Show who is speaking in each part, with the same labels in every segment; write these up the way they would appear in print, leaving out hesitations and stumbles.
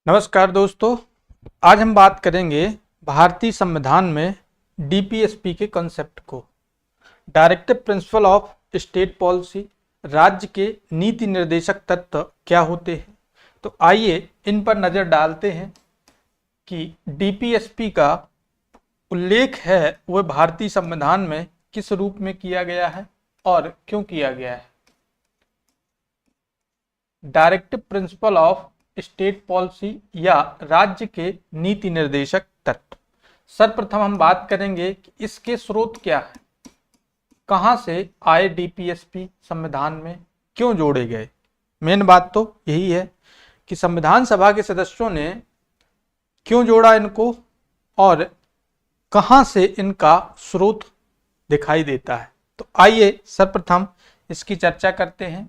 Speaker 1: नमस्कार दोस्तों, आज हम बात करेंगे भारतीय संविधान में डीपीएसपी के कॉन्सेप्ट को। Directive principle of state policy, राज्य के नीति निर्देशक तत्व क्या होते हैं। तो आइए इन पर नज़र डालते हैं कि डीपीएसपी का उल्लेख है वह भारतीय संविधान में किस रूप में किया गया है और क्यों किया गया है। Directive principle of state policy या राज्य के नीति निर्देशक तत्व। सर्वप्रथम हम बात करेंगे कि इसके स्रोत क्या है, कहां से आए डीपीएसपी संविधान में, क्यों जोड़े गए। मेन बात तो यही है कि संविधान सभा के सदस्यों ने क्यों जोड़ा इनको और कहां से इनका स्रोत दिखाई देता है। तो आइए सर्वप्रथम इसकी चर्चा करते हैं।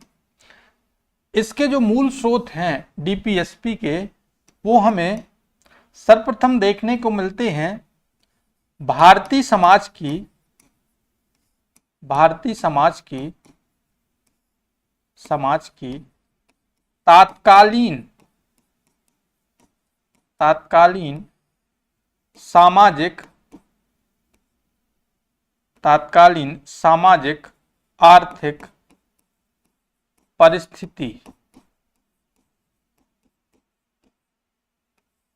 Speaker 1: इसके जो मूल स्रोत हैं डीपीएसपी के, वो हमें सर्वप्रथम देखने को मिलते हैं भारतीय समाज की तात्कालीन सामाजिक आर्थिक परिस्थिति।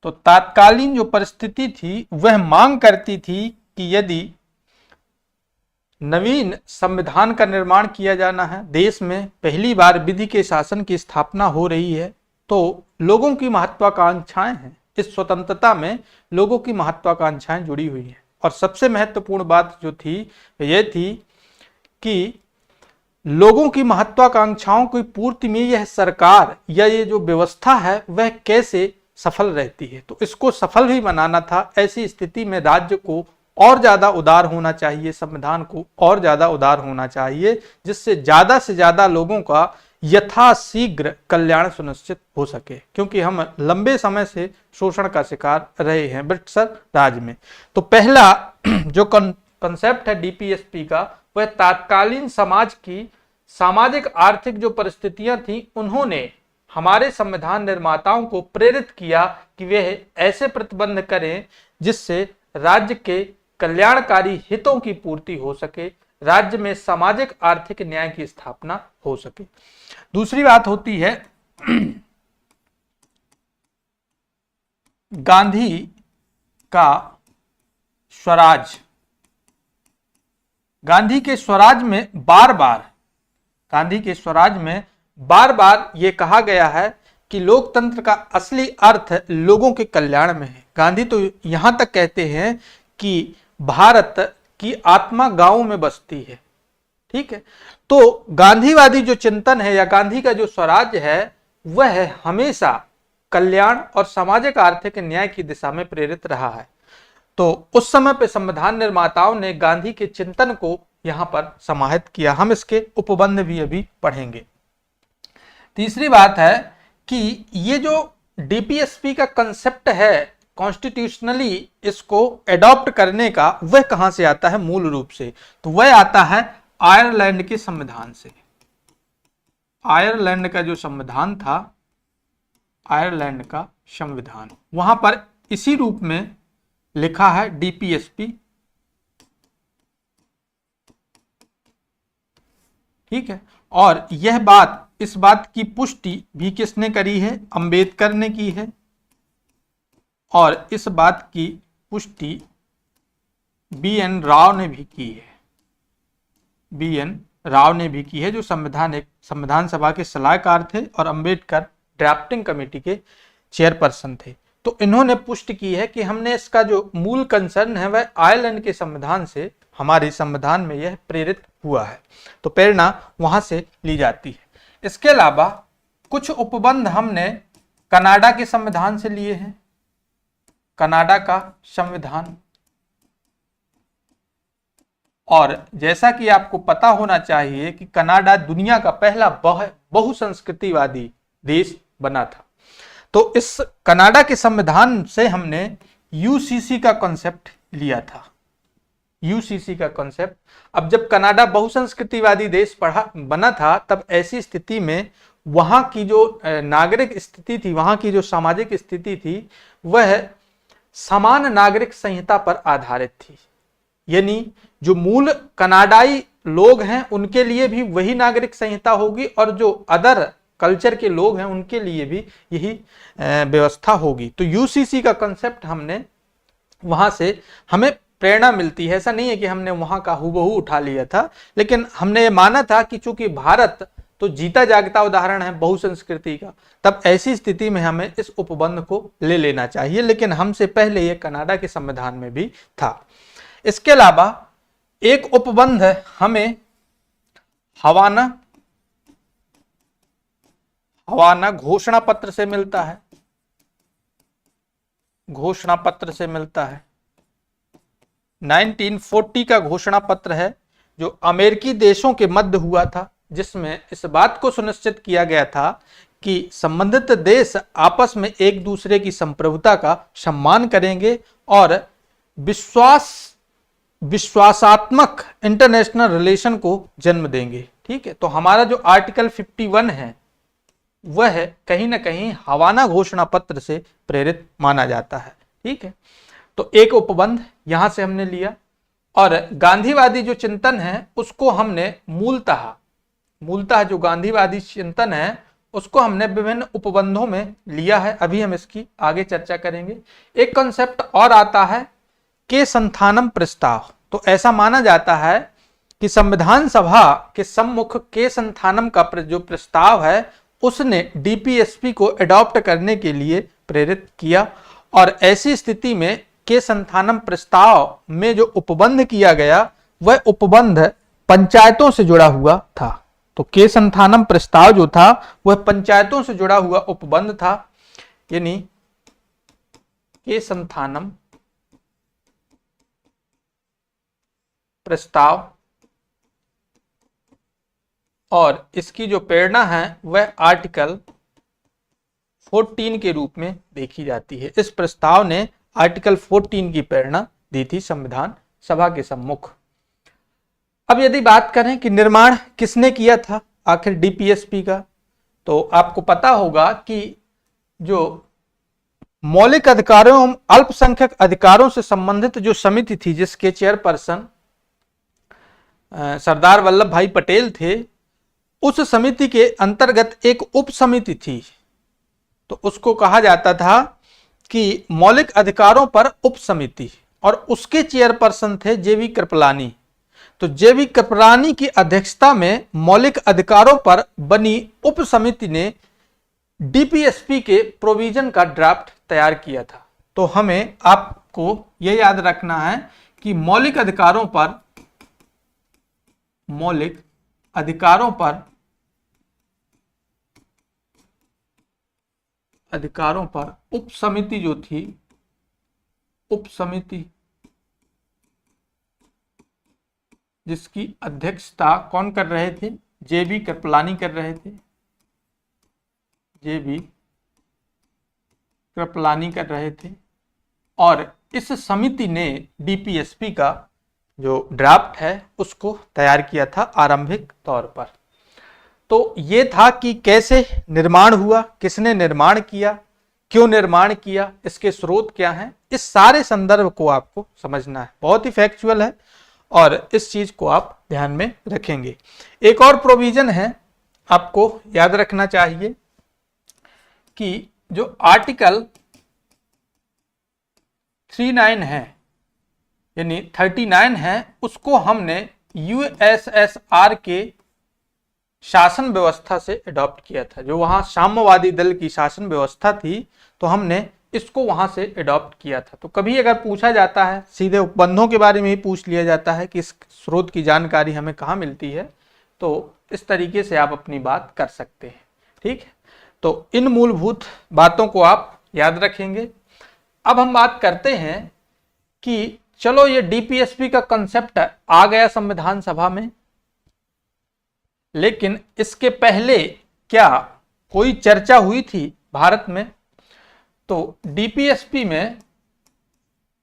Speaker 1: तो तात्कालीन जो परिस्थिति थी वह मांग करती थी कि यदि नवीन संविधान का निर्माण किया जाना है, देश में पहली बार विधि के शासन की स्थापना हो रही है, तो लोगों की महत्वाकांक्षाएं हैं, इस स्वतंत्रता में लोगों की महत्वाकांक्षाएं जुड़ी हुई हैं। और सबसे महत्वपूर्ण बात जो थी यह थी कि लोगों की महत्वाकांक्षाओं की पूर्ति में यह सरकार या ये जो व्यवस्था है वह कैसे सफल रहती है। तो इसको सफल भी बनाना था। ऐसी स्थिति में राज्य को और ज्यादा उदार होना चाहिए, संविधान को और ज्यादा उदार होना चाहिए, जिससे ज्यादा से ज्यादा लोगों का यथाशीघ्र कल्याण सुनिश्चित हो सके, क्योंकि हम लंबे समय से शोषण का शिकार रहे हैं ब्रिटिश राज में। तो पहला जो कंसेप्ट है डीपीएसपी का, वह तात्कालीन समाज की सामाजिक आर्थिक जो परिस्थितियां थी, उन्होंने हमारे संविधान निर्माताओं को प्रेरित किया कि वे ऐसे प्रतिबंध करें जिससे राज्य के कल्याणकारी हितों की पूर्ति हो सके, राज्य में सामाजिक आर्थिक न्याय की स्थापना हो सके। दूसरी बात होती है गांधी का स्वराज। गांधी के स्वराज में बार बार ये कहा गया है कि लोकतंत्र का असली अर्थ लोगों के कल्याण में है। गांधी तो यहां तक कहते हैं कि भारत की आत्मा गांवों में बसती है। ठीक है, तो गांधीवादी जो चिंतन है या गांधी का जो स्वराज है वह हमेशा कल्याण और सामाजिक आर्थिक न्याय की दिशा में प्रेरित रहा है। तो उस समय पे संविधान निर्माताओं ने गांधी के चिंतन को यहां पर समाहित किया। हम इसके उपबंध भी अभी पढ़ेंगे। तीसरी बात है कि ये जो डीपीएसपी का कंसेप्ट है कॉन्स्टिट्यूशनली इसको एडॉप्ट करने का, वह कहां से आता है मूल रूप से। तो वह आता है आयरलैंड के संविधान से। आयरलैंड का जो संविधान था, आयरलैंड का संविधान, वहां पर इसी रूप में लिखा है डीपीएसपी। ठीक है, और इस बात की पुष्टि भी किसने करी है, अंबेडकर ने की है। और इस बात की पुष्टि बी.एन. राव ने भी की है। बी.एन. राव ने भी की है, जो संविधान सभा के सलाहकार थे और अंबेडकर ड्राफ्टिंग कमेटी के चेयरपर्सन थे। तो इन्होंने पुष्टि की है कि हमने इसका जो मूल कंसर्न है वह आयरलैंड के संविधान से हमारे संविधान में यह प्रेरित हुआ है। तो प्रेरणा वहां से ली जाती है। इसके अलावा कुछ उपबंध हमने कनाडा के संविधान से लिए हैं। कनाडा का संविधान, और जैसा कि आपको पता होना चाहिए कि कनाडा दुनिया का पहला बहुसंस्कृतिवादी देश बना था। तो इस कनाडा के संविधान से हमने यूसीसी का कॉन्सेप्ट लिया था। यूसीसी का कॉन्सेप्ट, अब जब कनाडा बहुसंस्कृतिवादी देश बना था, तब ऐसी स्थिति में वहां की जो नागरिक स्थिति थी, वहां की जो सामाजिक स्थिति थी, वह समान नागरिक संहिता पर आधारित थी। यानी जो मूल कनाडाई लोग हैं उनके लिए भी वही नागरिक संहिता होगी और जो अदर कल्चर के लोग हैं उनके लिए भी यही व्यवस्था होगी। तो यूसीसी का कंसेप्ट हमने वहां से हमें प्रेरणा मिलती है। ऐसा नहीं है कि हमने वहां का हूबहू उठा लिया था, लेकिन हमने ये माना था कि चूंकि भारत तो जीता जागता उदाहरण है बहुसंस्कृति का, तब ऐसी स्थिति में हमें इस उपबंध को ले लेना चाहिए। लेकिन हमसे पहले ये कनाडा के संविधान में भी था। इसके अलावा एक उपबंध हमें हवाना घोषणा पत्र से मिलता है। घोषणा पत्र से मिलता है 1940 का घोषणा पत्र है, जो अमेरिकी देशों के मध्य हुआ था, जिसमें इस बात को सुनिश्चित किया गया था कि संबंधित देश आपस में एक दूसरे की संप्रभुता का सम्मान करेंगे और विश्वासात्मक इंटरनेशनल रिलेशन को जन्म देंगे। ठीक है, तो हमारा जो आर्टिकल 51 है वह कहीं ना कहीं हवाना घोषणा पत्र से प्रेरित माना जाता है। ठीक है, तो एक उपबंध यहां से हमने लिया और गांधीवादी जो चिंतन है उसको हमने मूलतः जो गांधीवादी चिंतन है उसको हमने विभिन्न उपबंधों में लिया है। अभी हम इसकी आगे चर्चा करेंगे। एक कॉन्सेप्ट और आता है के संथानम प्रस्ताव। तो ऐसा माना जाता है कि संविधान सभा के सम्मुख के संथानम का जो प्रस्ताव है उसने डीपीएसपी को अडॉप्ट करने के लिए प्रेरित किया और ऐसी स्थिति में के संथानम प्रस्ताव में जो उपबंध किया गया वह उपबंध पंचायतों से जुड़ा हुआ था। तो के संथानम प्रस्ताव जो था वह पंचायतों से जुड़ा हुआ उपबंध था। यानी के संथानम प्रस्ताव और इसकी जो प्रेरणा है वह आर्टिकल 14 के रूप में देखी जाती है। इस प्रस्ताव ने आर्टिकल 14 की प्रेरणा दी थी संविधान सभा के सम्मुख। अब यदि बात करें कि निर्माण किसने किया था आखिर डीपीएसपी का, तो आपको पता होगा कि जो मौलिक अधिकारों एवं अल्पसंख्यक अधिकारों से संबंधित जो समिति थी जिसके चेयरपर्सन सरदार वल्लभ भाई पटेल थे, उस समिति के अंतर्गत एक उप समिति थी। तो उसको कहा जाता था कि मौलिक अधिकारों पर उप समिति, और उसके चेयरपर्सन थे जेवी कृपलानी। तो जेवी कृपलानी की अध्यक्षता में मौलिक अधिकारों पर बनी उप समिति ने डीपीएसपी के प्रोविजन का ड्राफ्ट तैयार किया था। तो हमें आपको यह याद रखना है कि मौलिक अधिकारों पर उप समिति जो थी, उप समिति जिसकी अध्यक्षता कौन कर रहे थे, जेबी कृपलानी कर रहे थे, जेबी कृपलानी कर रहे थे। और इस समिति ने डीपीएसपी का जो ड्राफ्ट है उसको तैयार किया था आरंभिक तौर पर। तो ये था कि कैसे निर्माण हुआ, किसने निर्माण किया, क्यों निर्माण किया, इसके स्रोत क्या हैं, इस सारे संदर्भ को आपको समझना है। बहुत ही फैक्चुअल है और इस चीज को आप ध्यान में रखेंगे। एक और प्रोविजन है आपको याद रखना चाहिए कि जो आर्टिकल 39 है यानी 39 है, उसको हमने यूएसएसआर के शासन व्यवस्था से अडॉप्ट किया था। जो वहां साम्यवादी दल की शासन व्यवस्था थी तो हमने इसको वहां से अडॉप्ट किया था। तो कभी अगर पूछा जाता है, सीधे उपबंधों के बारे में ही पूछ लिया जाता है कि इस स्रोत की जानकारी हमें कहाँ मिलती है, तो इस तरीके से आप अपनी बात कर सकते हैं। ठीक है, तो इन मूलभूत बातों को आप याद रखेंगे। अब हम बात करते हैं कि चलो ये डीपीएसपी का कंसेप्ट आ गया संविधान सभा में, लेकिन इसके पहले क्या कोई चर्चा हुई थी भारत में? तो डीपीएसपी में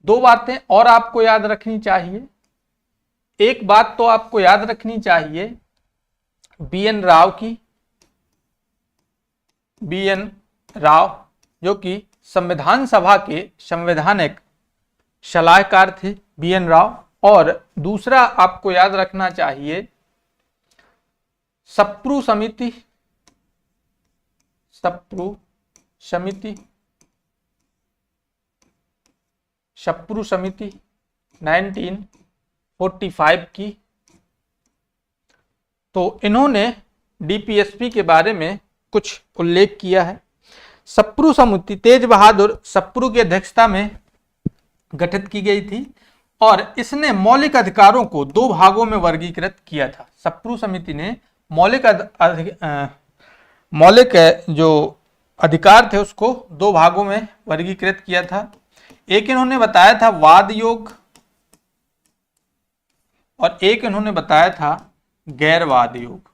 Speaker 1: दो बातें और आपको याद रखनी चाहिए। एक बात तो आपको याद रखनी चाहिए बीएन राव की, BN राव, जो कि संविधान सभा के संवैधानिक सलाहकार थे BN राव। और दूसरा आपको याद रखना चाहिए सप्रू समिति, सप्रू समिति 1945 की। तो इन्होंने DPSP के बारे में कुछ उल्लेख किया है। सप्रू समिति तेज बहादुर सप्रू की अध्यक्षता में गठित की गई थी और इसने मौलिक अधिकारों को दो भागों में वर्गीकृत किया था। सप्रू समिति ने मौलिक जो अधिकार थे उसको दो भागों में वर्गीकृत किया था। एक इन्होंने बताया था वाद योग और एक इन्होंने बताया था गैरवाद योग।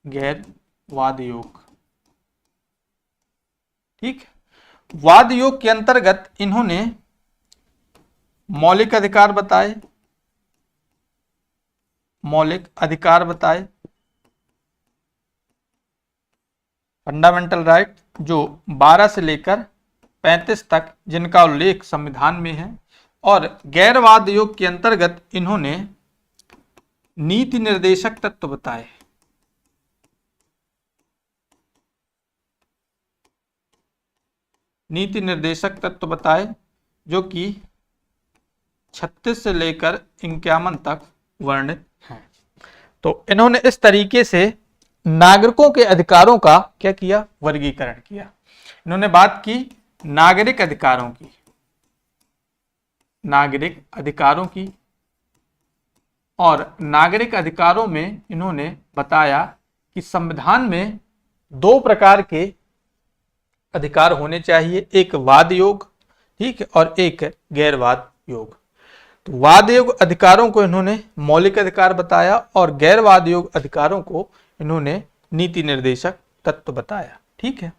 Speaker 1: गैरवाद योग, ठीक। वाद योग के अंतर्गत इन्होंने मौलिक अधिकार बताए, फंडामेंटल राइट, जो 12 से लेकर 35 तक जिनका उल्लेख संविधान में है। और गैरवाद योग के अंतर्गत इन्होंने नीति निर्देशक तत्व बताए। नीति निर्देशक तत्व बताए जो कि 36 से लेकर 51 तक वर्णित हैं। तो इन्होंने इस तरीके से नागरिकों के अधिकारों का क्या किया, वर्गीकरण किया। इन्होंने बात की नागरिक अधिकारों की और नागरिक अधिकारों में इन्होंने बताया कि संविधान में दो प्रकार के अधिकार होने चाहिए, एक वाद योग, ठीक है, और एक गैरवाद योग। तो वाद योग अधिकारों को इन्होंने मौलिक अधिकार बताया और गैरवाद योग अधिकारों को इन्होंने नीति निर्देशक तत्व बताया, ठीक है।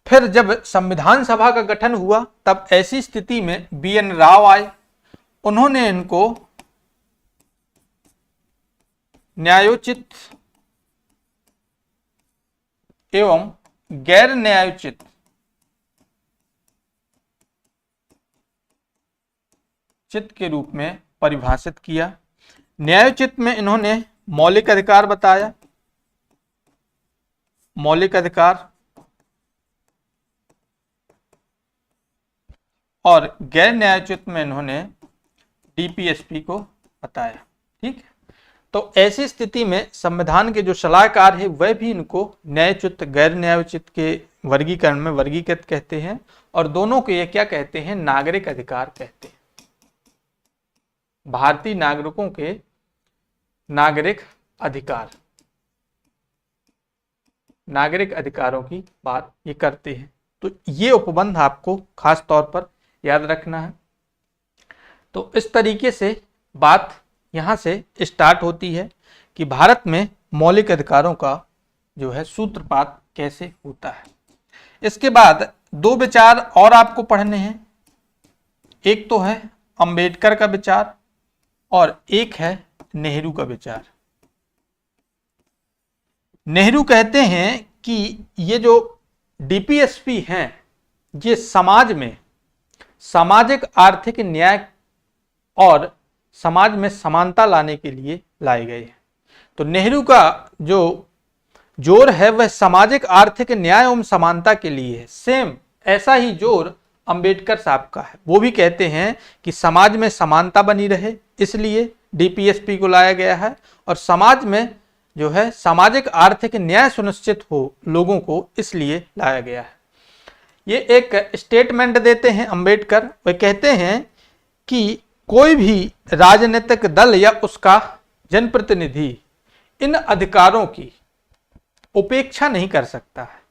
Speaker 1: फिर जब संविधान सभा का गठन हुआ तब ऐसी स्थिति में BN राव आए। उन्होंने इनको न्यायोचित एवं गैर न्यायोचित के रूप में परिभाषित किया। न्यायोचित में इन्होंने मौलिक अधिकार बताया, और गैर न्यायोचित में इन्होंने DPSP को बताया, ठीक है। तो ऐसी स्थिति में संविधान के जो सलाहकार है वह भी इनको न्यायोचित गैर न्यायोचित के वर्गीकरण में वर्गीकृत कहते हैं और दोनों को ये क्या कहते हैं, नागरिक अधिकार कहते हैं। भारतीय नागरिकों के नागरिक अधिकारों की बात ये करते हैं। तो ये उपबंध आपको खास तौर पर याद रखना है। तो इस तरीके से बात यहाँ से स्टार्ट होती है कि भारत में मौलिक अधिकारों का जो है सूत्रपात कैसे होता है। इसके बाद दो विचार और आपको पढ़ने हैं, एक तो है अंबेडकर का विचार और एक है नेहरू का विचार। नेहरू कहते हैं कि ये जो DPSP हैं ये समाज में सामाजिक आर्थिक न्याय और समाज में समानता लाने के लिए लाए गए हैं। तो नेहरू का जो जोर है वह सामाजिक आर्थिक न्याय एवं समानता के लिए है। सेम ऐसा ही जोर अंबेडकर साहब का है। वो भी कहते हैं कि समाज में समानता बनी रहे इसलिए DPSP को लाया गया है और समाज में जो है सामाजिक आर्थिक न्याय सुनिश्चित हो लोगों को इसलिए लाया गया है। ये एक स्टेटमेंट देते हैं अंबेडकर। वे कहते हैं कि कोई भी राजनीतिक दल या उसका जनप्रतिनिधि इन अधिकारों की उपेक्षा नहीं कर सकता है।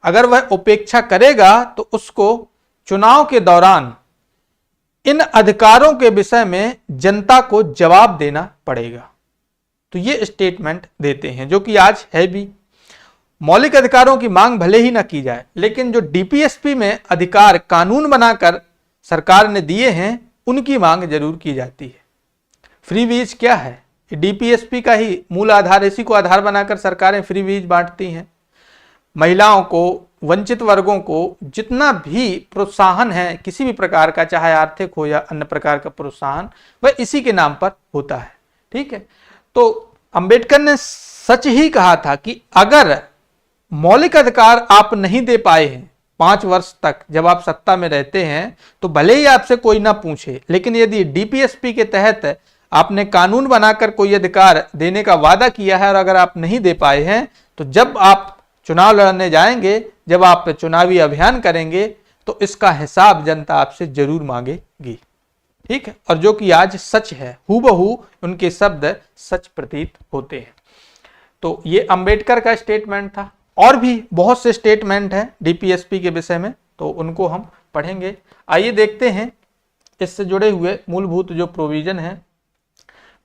Speaker 1: अगर वह उपेक्षा करेगा तो उसको चुनाव के दौरान इन अधिकारों के विषय में जनता को जवाब देना पड़ेगा। तो ये स्टेटमेंट देते हैं जो कि आज है भी। मौलिक अधिकारों की मांग भले ही ना की जाए लेकिन जो DPSP में अधिकार कानून बनाकर सरकार ने दिए हैं उनकी मांग जरूर की जाती है। फ्री वीज क्या है, DPSP का ही मूल आधार, इसी को आधार बनाकर सरकारें फ्री वीज बांटती हैं। महिलाओं को, वंचित वर्गों को जितना भी प्रोत्साहन है किसी भी प्रकार का, चाहे आर्थिक हो या अन्य प्रकार का प्रोत्साहन, वह इसी के नाम पर होता है। ठीक है, तो अंबेडकर ने सच ही कहा था कि अगर मौलिक अधिकार आप नहीं दे पाए हैं 5 वर्ष तक जब आप सत्ता में रहते हैं, तो भले ही आपसे कोई ना पूछे, लेकिन यदि डीपीएसपी के तहत आपने कानून बनाकर कोई अधिकार देने का वादा किया है और अगर आप नहीं दे पाए हैं, तो जब आप चुनाव लड़ने जाएंगे, जब आप चुनावी अभियान करेंगे, तो इसका हिसाब जनता आपसे जरूर मांगेगी। ठीक है, और जो कि आज सच है, हूबहू उनके शब्द सच प्रतीत होते हैं। तो ये अंबेडकर का स्टेटमेंट था। और भी बहुत से स्टेटमेंट हैं डीपीएसपी के विषय में, तो उनको हम पढ़ेंगे। आइए देखते हैं इससे जुड़े हुए मूलभूत जो प्रोविजन है।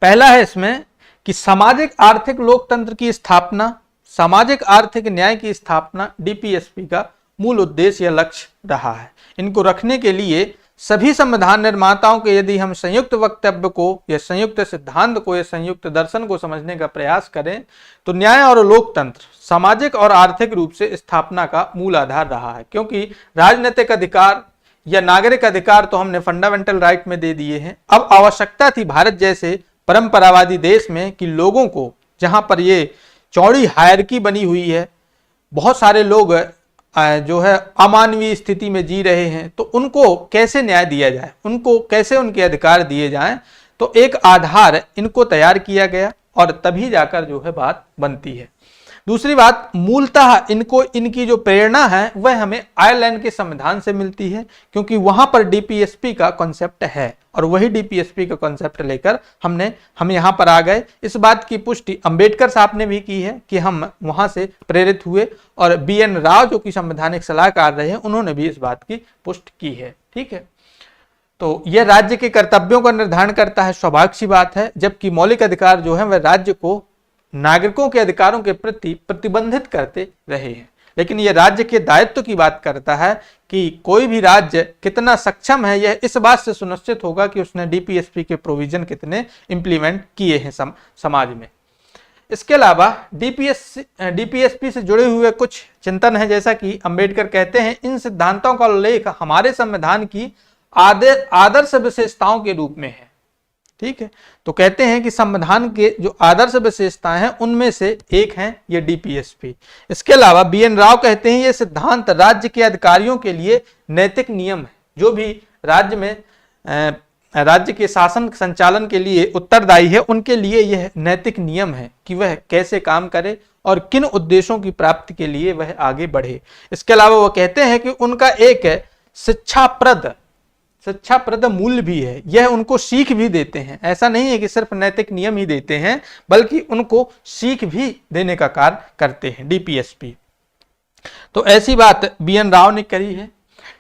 Speaker 1: पहला है इसमें कि सामाजिक आर्थिक लोकतंत्र की स्थापना, सामाजिक आर्थिक न्याय की स्थापना डीपीएसपी का मूल उद्देश्य या लक्ष्य रहा है। इनको रखने के लिए सभी संविधान निर्माताओं के यदि हम संयुक्त वक्तव्य को या संयुक्त सिद्धांत को या संयुक्त दर्शन को समझने का प्रयास करें, तो न्याय और लोकतंत्र सामाजिक और आर्थिक रूप से स्थापना का मूल आधार रहा है। क्योंकि राजनीतिक अधिकार या नागरिक अधिकार तो हमने फंडामेंटल राइट में दे दिए हैं। अब आवश्यकता थी भारत जैसे परंपरावादी देश में कि लोगों को, जहां पर ये चौड़ी हायरकी बनी हुई है, बहुत सारे लोग जो है अमानवीय स्थिति में जी रहे हैं, तो उनको कैसे न्याय दिया जाए, उनको कैसे उनके अधिकार दिए जाएं, तो एक आधार इनको तैयार किया गया और तभी जाकर जो है बात बनती है। दूसरी बात, मूलतः इनको, इनकी जो प्रेरणा है वह हमें आयरलैंड के संविधान से मिलती है, क्योंकि वहां पर डीपीएसपी का कॉन्सेप्ट है और वही डीपीएसपी का कॉन्सेप्ट लेकर हम यहां पर आ गए। इस बात की पुष्टि अंबेडकर साहब ने भी की है कि हम वहां से प्रेरित हुए, और बीएन राव जो कि संवैधानिक सलाहकार रहे हैं, उन्होंने भी इस बात की पुष्टि की है। ठीक है, तो यह राज्य के कर्तव्यों का निर्धारण करता है, स्वाभाविक सी बात है, जबकि मौलिक अधिकार जो है वह राज्य को नागरिकों के अधिकारों के प्रति प्रतिबंधित करते रहे हैं। लेकिन यह राज्य के दायित्व की बात करता है कि कोई भी राज्य कितना सक्षम है, यह इस बात से सुनिश्चित होगा कि उसने डीपीएसपी के प्रोविजन कितने इंप्लीमेंट किए हैं समाज में। इसके अलावा डीपीएसपी से जुड़े हुए कुछ चिंतन है, जैसा कि अंबेडकर कहते हैं, इन सिद्धांतों का उल्लेख हमारे संविधान की आदर्श विशेषताओं के रूप में है। ठीक है, तो कहते हैं कि संविधान के जो आदर्श विशेषताएं हैं उनमें से एक है ये डीपीएसपी। इसके अलावा बीएन राव कहते हैं ये सिद्धांत राज्य के अधिकारियों के लिए नैतिक नियम है। जो भी राज्य में राज्य के शासन संचालन के लिए उत्तरदायी है, उनके लिए यह नैतिक नियम है कि वह कैसे काम करे और किन उद्देश्यों की प्राप्ति के लिए वह आगे बढ़े। इसके अलावा वह कहते हैं कि उनका एक शिक्षाप्रद मूल्य भी है, यह उनको सीख भी देते हैं। ऐसा नहीं है कि सिर्फ नैतिक नियम ही देते हैं, बल्कि उनको सीख भी देने का कार्य करते हैं डीपीएसपी। तो ऐसी बात बीएन राव ने करी है।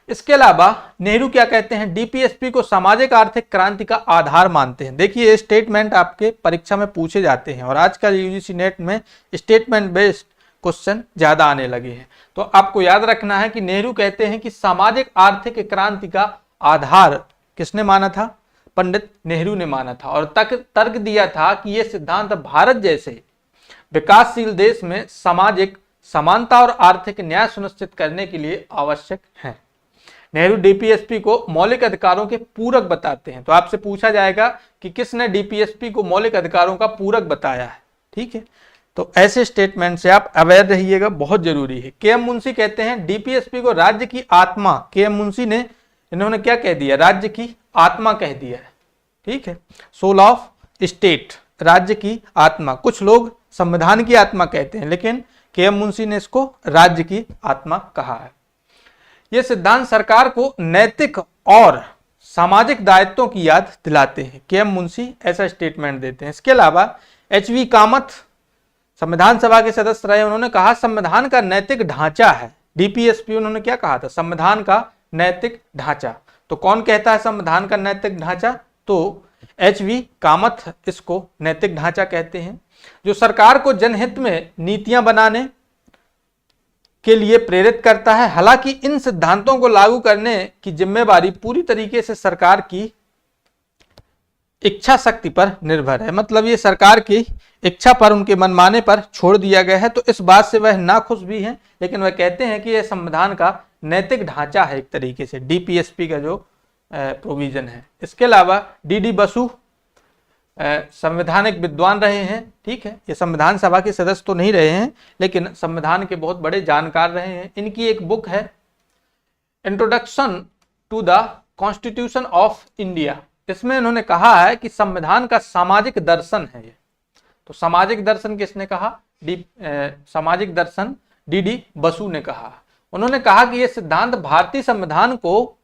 Speaker 1: इसके अलावा नेहरू क्या कहते हैं, डीपीएसपी को सामाजिक आर्थिक क्रांति का आधार मानते हैं। देखिए, ये स्टेटमेंट आपके परीक्षा में पूछे जाते हैं और आजकल यूजीसी नेट में स्टेटमेंट बेस्ड क्वेश्चन ज्यादा आने लगे हैं। तो आपको याद रखना है कि नेहरू कहते हैं कि सामाजिक आर्थिक क्रांति का आधार किसने माना था? पंडित नेहरू ने माना था, और तर्क दिया था कि यह सिद्धांत भारत जैसे विकासशील देश में सामाजिक समानता और आर्थिक न्याय सुनिश्चित करने के लिए आवश्यक है। नेहरू डीपीएसपी को मौलिक अधिकारों के पूरक बताते हैं। तो आपसे पूछा जाएगा कि किसने डीपीएसपी को मौलिक अधिकारों का पूरक बताया है। ठीक है, तो ऐसे स्टेटमेंट से आप अवेयर रहिएगा, बहुत जरूरी है। के एम मुंशी कहते हैं डीपीएसपी को राज्य की आत्मा, के एम मुंशी ने, इन्होंने क्या कह दिया, राज्य की आत्मा कह दिया है। ठीक है, सोल ऑफ स्टेट, राज्य की आत्मा। कुछ लोग संविधान की आत्मा कहते हैं, लेकिन के एम मुंशी ने इसको राज्य की आत्मा कहा है। यह सिद्धांत सरकार को नैतिक और सामाजिक दायित्वों की याद दिलाते हैं। के एम मुंशी ऐसा स्टेटमेंट देते हैं। इसके अलावा एच.वी. कामत संविधान सभा के सदस्य रहे, उन्होंने कहा संविधान का नैतिक ढांचा है। डीपीएसपी उन्होंने क्या कहा था, संविधान का नैतिक ढांचा। तो कौन कहता है संविधान का नैतिक ढांचा? तो एच.वी. कामत इसको नैतिक ढांचा कहते हैं, जो सरकार को जनहित में नीतियां बनाने के लिए प्रेरित करता है। हालांकि इन सिद्धांतों को लागू करने की जिम्मेवारी पूरी तरीके से सरकार की इच्छा शक्ति पर निर्भर है, मतलब ये सरकार की इच्छा पर, उनके मनमाने पर छोड़ दिया गया है। तो इस बात से वह नाखुश भी हैं, लेकिन वह कहते हैं कि यह संविधान का नैतिक ढांचा है एक तरीके से, डीपीएसपी का जो प्रोविजन है। इसके अलावा डीडी बसु संवैधानिक विद्वान रहे हैं, ठीक है, ये संविधान सभा के सदस्य तो नहीं रहे हैं, लेकिन संविधान के बहुत बड़े जानकार रहे हैं। इनकी एक बुक है introduction to the constitution of India, इसमें इन्होंने कहा है कि संविधान का सामाजिक दर्शन है ये। तो सामाजिक दर्शन किसने कहा? सामाजिक दर्शन डीडी बसु ने कहा। उन्होंने कहा कि यह सिद्धांत भारतीय संविधान को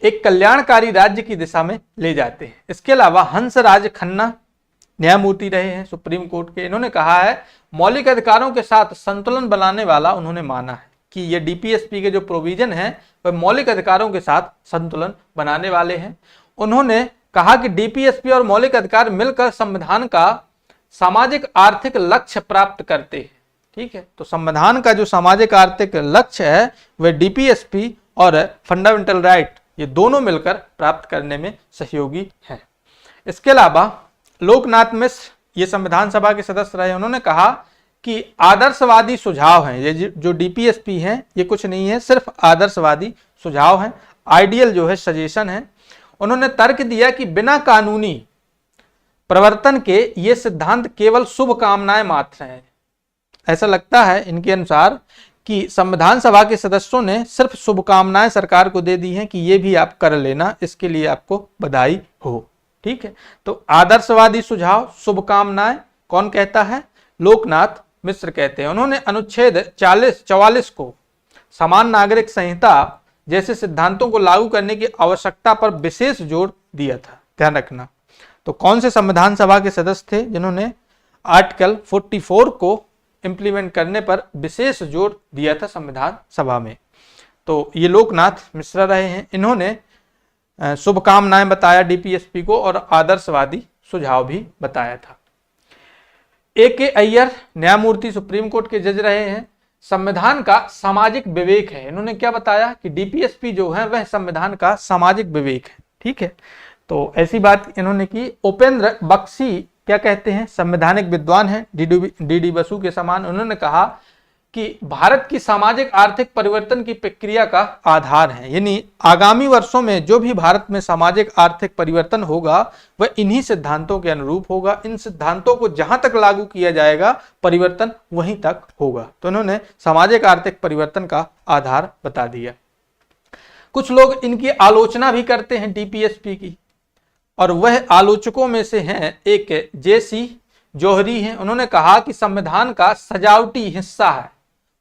Speaker 1: एक कल्याणकारी राज्य की दिशा में ले जाते हैं। इसके अलावा हंसराज खन्ना न्यायमूर्ति रहे हैं सुप्रीम कोर्ट के। इन्होंने कहा है मौलिक अधिकारों के साथ संतुलन बनाने वाला, उन्होंने माना है कि ये डीपीएसपी के जो प्रोविजन है वह मौलिक अधिकारों के साथ संतुलन बनाने वाले हैं। उन्होंने कहा कि डीपीएसपी और मौलिक अधिकार मिलकर संविधान का सामाजिक आर्थिक लक्ष्य प्राप्त करते हैं, ठीक है। तो संविधान का जो सामाजिक आर्थिक लक्ष्य है वह डीपीएसपी और फंडामेंटल राइट, ये दोनों मिलकर प्राप्त करने में सहयोगी हैं। इसके अलावा लोकनाथ मिश्र ये संविधान सभा के सदस्य रहे। उन्होंने कहा कि आदर्शवादी सुझाव हैं, ये जो डीपीएसपी हैं ये कुछ नहीं है, सिर्फ आदर्शवादी सुझाव हैं, आइडियल जो है सजेशन है। उन्होंने तर्क दिया कि बिना कानूनी प्रवर्तन के ये सिद्धांत केवल शुभकामनाएं मात्र हैं। ऐसा लगता है इनके अनुसार कि संविधान सभा के सदस्यों ने सिर्फ शुभकामनाएं सरकार को दे दी हैं कि ये भी आप कर लेना, इसके लिए आपको बधाई हो, ठीक है। तो आदर्शवादी सुझाव, शुभकामनाएं कौन कहता है? लोकनाथ मिश्र कहते हैं। उन्होंने अनुच्छेद 44 को समान नागरिक संहिता जैसे सिद्धांतों को लागू करने की आवश्यकता पर विशेष जोर दिया था, ध्यान रखना। तो कौन से संविधान सभा के सदस्य थे जिन्होंने आर्टिकल 44 को इंप्लीमेंट करने पर विशेष जोर दिया था संविधान सभा में? तो ये लोकनाथ मिश्रा रहे हैं। इन्होंने शुभकामनाएं बताया डीपीएसपी को और आदर्शवादी सुझाव भी बताया था। ए.के. अय्यर न्यायमूर्ति सुप्रीम कोर्ट के जज रहे हैं। संविधान का सामाजिक विवेक है। इन्होंने क्या बताया कि डीपीएसपी जो है वह संविधान का सामाजिक विवेक है, ठीक है। तो ऐसी बात इन्होंने की। उपेंद्र बख्शी क्या कहते हैं? संवैधानिक विद्वान है, डीडी बसु के समान। उन्होंने कहा कि भारत की सामाजिक आर्थिक परिवर्तन की प्रक्रिया का आधार है, यानी आगामी वर्षों में जो भी भारत में सामाजिक आर्थिक परिवर्तन होगा वह इन्हीं सिद्धांतों के अनुरूप होगा। इन सिद्धांतों को जहां तक लागू किया जाएगा परिवर्तन वहीं तक होगा। तो उन्होंने सामाजिक आर्थिक परिवर्तन का आधार बता दिया। कुछ लोग इनकी आलोचना भी करते हैं डीपीएसपी की, और वह आलोचकों में से हैं एक जेसी जौहरी हैं। उन्होंने कहा कि संविधान का सजावटी हिस्सा है,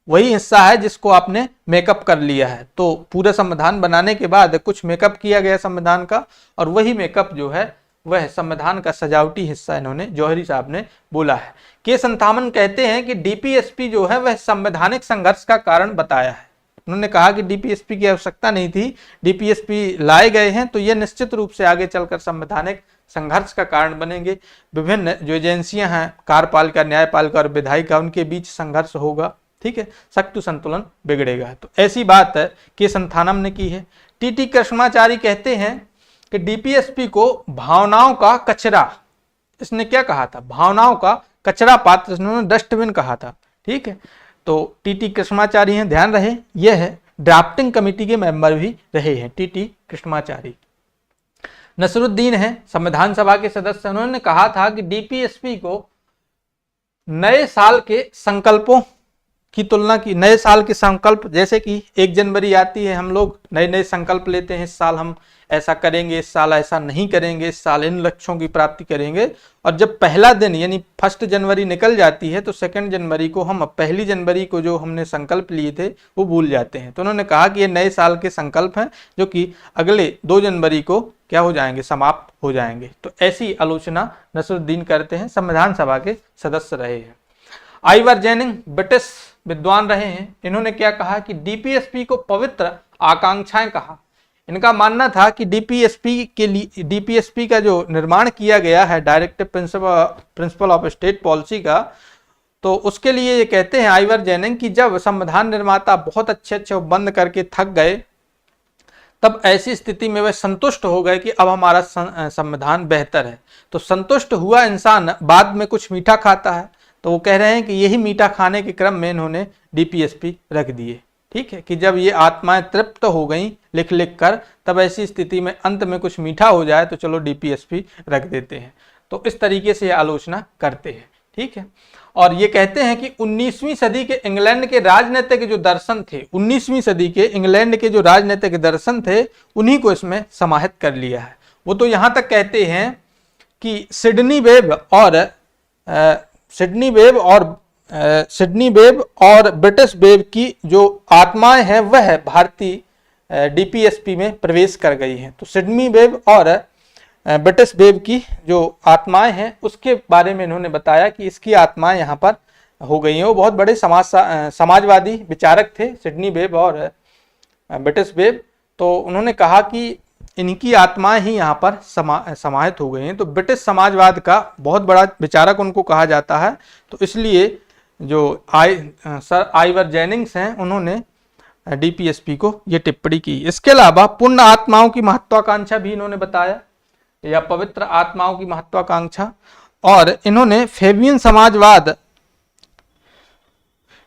Speaker 1: वही हिस्सा है जिसको आपने मेकअप कर लिया है। तो पूरा संविधान बनाने के बाद कुछ मेकअप किया गया संविधान का, और वही मेकअप जो है वह संविधान का सजावटी हिस्सा, इन्होंने जौहरी साहब ने बोला है। के संथामन कहते हैं कि डीपीएसपी जो है वह संवैधानिक संघर्ष का कारण बताया है। उन्होंने कहा कि डीपीएसपी की आवश्यकता नहीं थी, डीपीएसपी लाए गए हैं तो ये निश्चित रूप से आगे चलकर संवैधानिक संघर्ष का कारण बनेंगे। विभिन्न जो एजेंसियां हैं, कार्यपालिका, न्यायपालिका और विधायिका, उनके बीच संघर्ष होगा, ठीक है, शक्ति संतुलन बिगड़ेगा। तो ऐसी बात है कि संथानम ने की है। टीटी कृष्णाचारी कहते हैं कि डीपीएसपी को भावनाओं का कचरा, इसने क्या कहा था? भावनाओं का कचरा पात्र, इन्होंने डस्टबिन कहा था, ठीक है। तो टीटी कृष्णाचारी हैं, ध्यान रहे, यह है ड्राफ्टिंग कमेटी के मेंबर भी रहे हैं टीटी कृष्णाचारी। नसरुद्दीन है संविधान सभा के सदस्य। उन्होंने कहा था कि डीपीएसपी को नए साल के संकल्पों की तुलना की, नए साल के संकल्प, जैसे कि 1 जनवरी आती है, हम लोग नए नए संकल्प लेते हैं, इस साल हम ऐसा करेंगे, इस साल ऐसा नहीं करेंगे, इस साल इन लक्ष्यों की प्राप्ति करेंगे। और जब पहला दिन यानी 1 जनवरी निकल जाती है तो 2 जनवरी को हम 1 जनवरी को जो हमने संकल्प लिए थे वो भूल जाते हैं। तो उन्होंने कहा कि ये नए साल के संकल्प हैं जो कि अगले 2 जनवरी को क्या हो जाएंगे? समाप्त हो जाएंगे। तो ऐसी आलोचना नसरुद्दीन करते हैं, संविधान सभा के सदस्य रहे हैं। आइवर जेनिंग ब्रिटिश विद्वान रहे हैं। इन्होंने क्या कहा कि डीपीएसपी को पवित्र आकांक्षाएं कहा। इनका मानना था कि डीपीएसपी के लिए, डीपीएसपी का जो निर्माण किया गया है directive principle of state policy का, तो उसके लिए ये कहते हैं आइवर जेनिंग कि जब संविधान निर्माता बहुत अच्छे उपबंध करके थक गए तब ऐसी स्थिति में वह संतुष्ट हो गए कि अब हमारा संविधान बेहतर है। तो संतुष्ट हुआ इंसान बाद में कुछ मीठा खाता है, तो वो कह रहे हैं कि यही मीठा खाने के क्रम में इन्होंने डीपीएसपी रख दिए। ठीक है, कि जब ये आत्माएं तृप्त हो गई लिख लिख कर, तब ऐसी स्थिति में अंत में कुछ मीठा हो जाए तो चलो डीपीएसपी रख देते हैं। तो इस तरीके से आलोचना करते हैं। ठीक है, और ये कहते हैं कि 19वीं सदी के इंग्लैंड के राजनीतिक जो दर्शन थे, 19वीं सदी के इंग्लैंड के जो राजनीतिक दर्शन थे, उन्हीं को इसमें समाहित कर लिया है। वो तो यहां तक कहते हैं कि सिडनी वेब और ब्रिटिश वेब की जो आत्माएं हैं वह भारतीय डीपीएसपी में प्रवेश कर गई हैं। तो सिडनी वेब और ब्रिटिश वेब की जो आत्माएं हैं उसके बारे में इन्होंने बताया कि इसकी आत्माएं यहाँ पर हो गई हैं। वो बहुत बड़े समाजवादी विचारक थे, सिडनी वेब और ब्रिटिश वेब। तो उन्होंने कहा कि इनकी आत्माएं ही यहाँ पर समाहित हो गई हैं। तो ब्रिटिश समाजवाद का बहुत बड़ा विचारक उनको कहा जाता है। तो इसलिए जो सर आइवर जेनिंग्स हैं, उन्होंने डीपीएसपी को ये टिप्पणी की। इसके अलावा पुण्य आत्माओं की महत्वाकांक्षा भी इन्होंने बताया, या पवित्र आत्माओं की महत्वाकांक्षा। और इन्होंने फेबियन समाजवाद,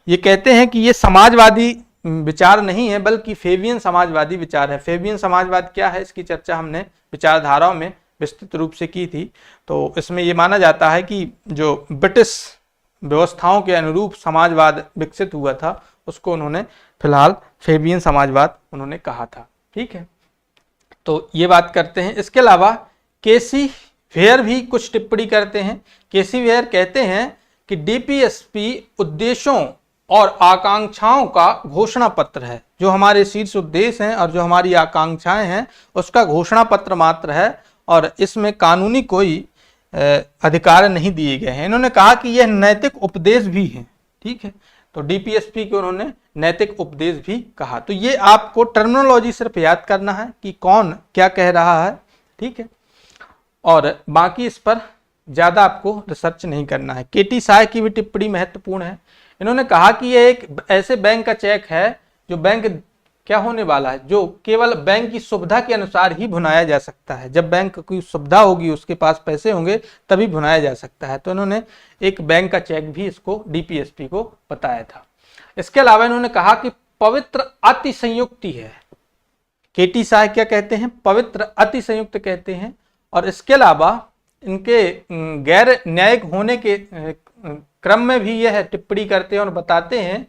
Speaker 1: ये कहते हैं कि ये समाजवादी विचार नहीं है बल्कि फेबियन समाजवादी विचार है। फेबियन समाजवाद क्या है, इसकी चर्चा हमने विचारधाराओं में विस्तृत रूप से की थी। तो इसमें यह माना जाता है कि जो ब्रिटिश व्यवस्थाओं के अनुरूप समाजवाद विकसित हुआ था, उसको उन्होंने फिलहाल फेबियन समाजवाद उन्होंने कहा था। ठीक है, तो ये बात करते हैं। इसके अलावा केसी वेयर भी कुछ टिप्पणी करते हैं। केसी वेयर कहते हैं कि डीपीएसपी उद्देश्यों और आकांक्षाओं का घोषणा पत्र है। जो हमारे शीर्ष उद्देश्य हैं और जो हमारी आकांक्षाएं हैं उसका घोषणा पत्र मात्र है, और इसमें कानूनी कोई अधिकार नहीं दिए गए हैं। इन्होंने कहा कि यह नैतिक उपदेश भी है। ठीक है, तो डीपीएसपी को उन्होंने नैतिक उपदेश भी कहा। तो ये आपको टर्मिनोलॉजी सिर्फ याद करना है कि कौन क्या कह रहा है। ठीक है, और बाकी इस पर ज्यादा आपको रिसर्च नहीं करना है। केटी साय की भी टिप्पणी महत्वपूर्ण है। इन्होंने कहा कि यह एक ऐसे बैंक का चेक है जो बैंक क्या होने वाला है, जो केवल बैंक की सुविधा के अनुसार ही भुनाया जा सकता है। जब बैंक की सुविधा होगी, उसके पास पैसे होंगे, तभी भुनाया जा सकता है। तो इन्होंने एक बैंक का चेक भी इसको डीपीएसपी को बताया था। इसके अलावा इन्होंने कहा कि पवित्र अति संयुक्ति है। केटी साय क्या कहते हैं, पवित्र अति संयुक्त कहते हैं। और इसके अलावा इनके गैर न्यायिक होने के क्रम में भी यह टिप्पणी करते हैं और बताते हैं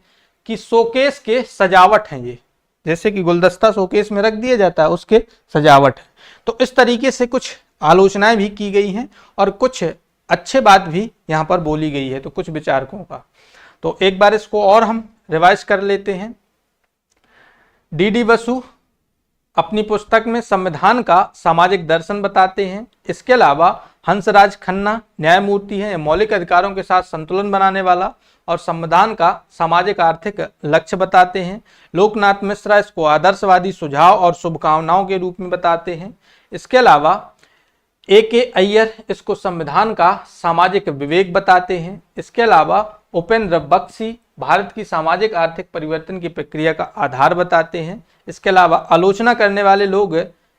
Speaker 1: कि शोकेस के सजावट हैं ये, जैसे कि गुलदस्ता शोकेस में रख दिया जाता है, उसके सजावट है। तो इस तरीके से कुछ आलोचनाएं भी की गई हैं और कुछ अच्छे बात भी यहाँ पर बोली गई है, तो कुछ विचारकों का। तो एक बार इसको और हम रिवाइज कर लेते हैं। डी बसु अपनी पुस्तक में संविधान का सामाजिक दर्शन बताते हैं। इसके अलावा हंसराज खन्ना न्यायमूर्ति हैं, मौलिक अधिकारों के साथ संतुलन बनाने वाला और संविधान का सामाजिक आर्थिक लक्ष्य बताते हैं। लोकनाथ मिश्रा इसको आदर्शवादी सुझाव और शुभकामनाओं के रूप में बताते हैं। इसके अलावा A.K. अय्यर इसको संविधान का सामाजिक विवेक बताते हैं। इसके अलावा उपेंद्र बख्शी भारत की सामाजिक आर्थिक परिवर्तन की प्रक्रिया का आधार बताते हैं। इसके अलावा आलोचना करने वाले लोग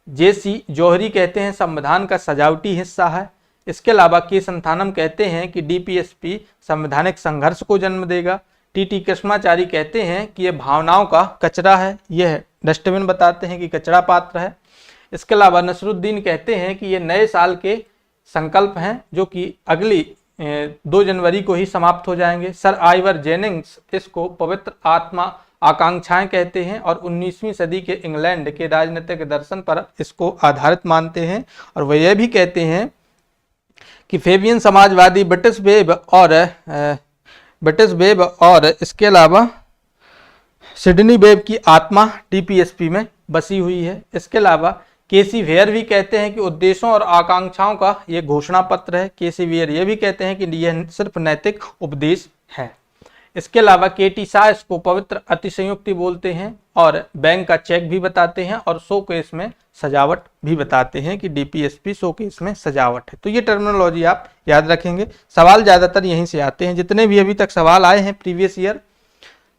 Speaker 1: J.C. जौहरी कहते हैं संविधान का सजावटी हिस्सा है। इसके अलावा के संथानम कहते हैं कि डीपीएसपी संवैधानिक संघर्ष को जन्म देगा। टी कृष्णाचारी कहते हैं कि यह भावनाओं का कचरा है, यह डस्टबिन बताते हैं कि कचरा पात्र है। इसके अलावा नसरुद्दीन कहते हैं कि ये नए साल के संकल्प हैं जो कि अगली 2 जनवरी को ही समाप्त हो जाएंगे। सर आइवर जेनिंग्स इसको पवित्र आत्मा आकांक्षाएं कहते हैं और 19वीं सदी के इंग्लैंड के राजनीतिक दर्शन पर इसको आधारित मानते हैं। और वह यह भी कहते हैं कि फेबियन समाजवादी ब्रिटिश वेब और इसके अलावा सिडनी वेब की आत्मा डीपीएसपी में बसी हुई है। इसके अलावा केसी वेयर भी कहते हैं कि उद्देश्यों और आकांक्षाओं का ये घोषणा पत्र है। केसी वेयर ये भी कहते हैं कि यह सिर्फ नैतिक उपदेश है। इसके अलावा केटी शाह इसको पवित्र अतिशयोक्ति बोलते हैं और बैंक का चेक भी बताते हैं और शोकेस में सजावट भी बताते हैं कि डीपीएसपी शोकेस में सजावट है। तो ये टर्मिनोलॉजी आप याद रखेंगे। सवाल ज्यादातर यहीं से आते हैं, जितने भी अभी तक सवाल आए हैं प्रीवियस ईयर,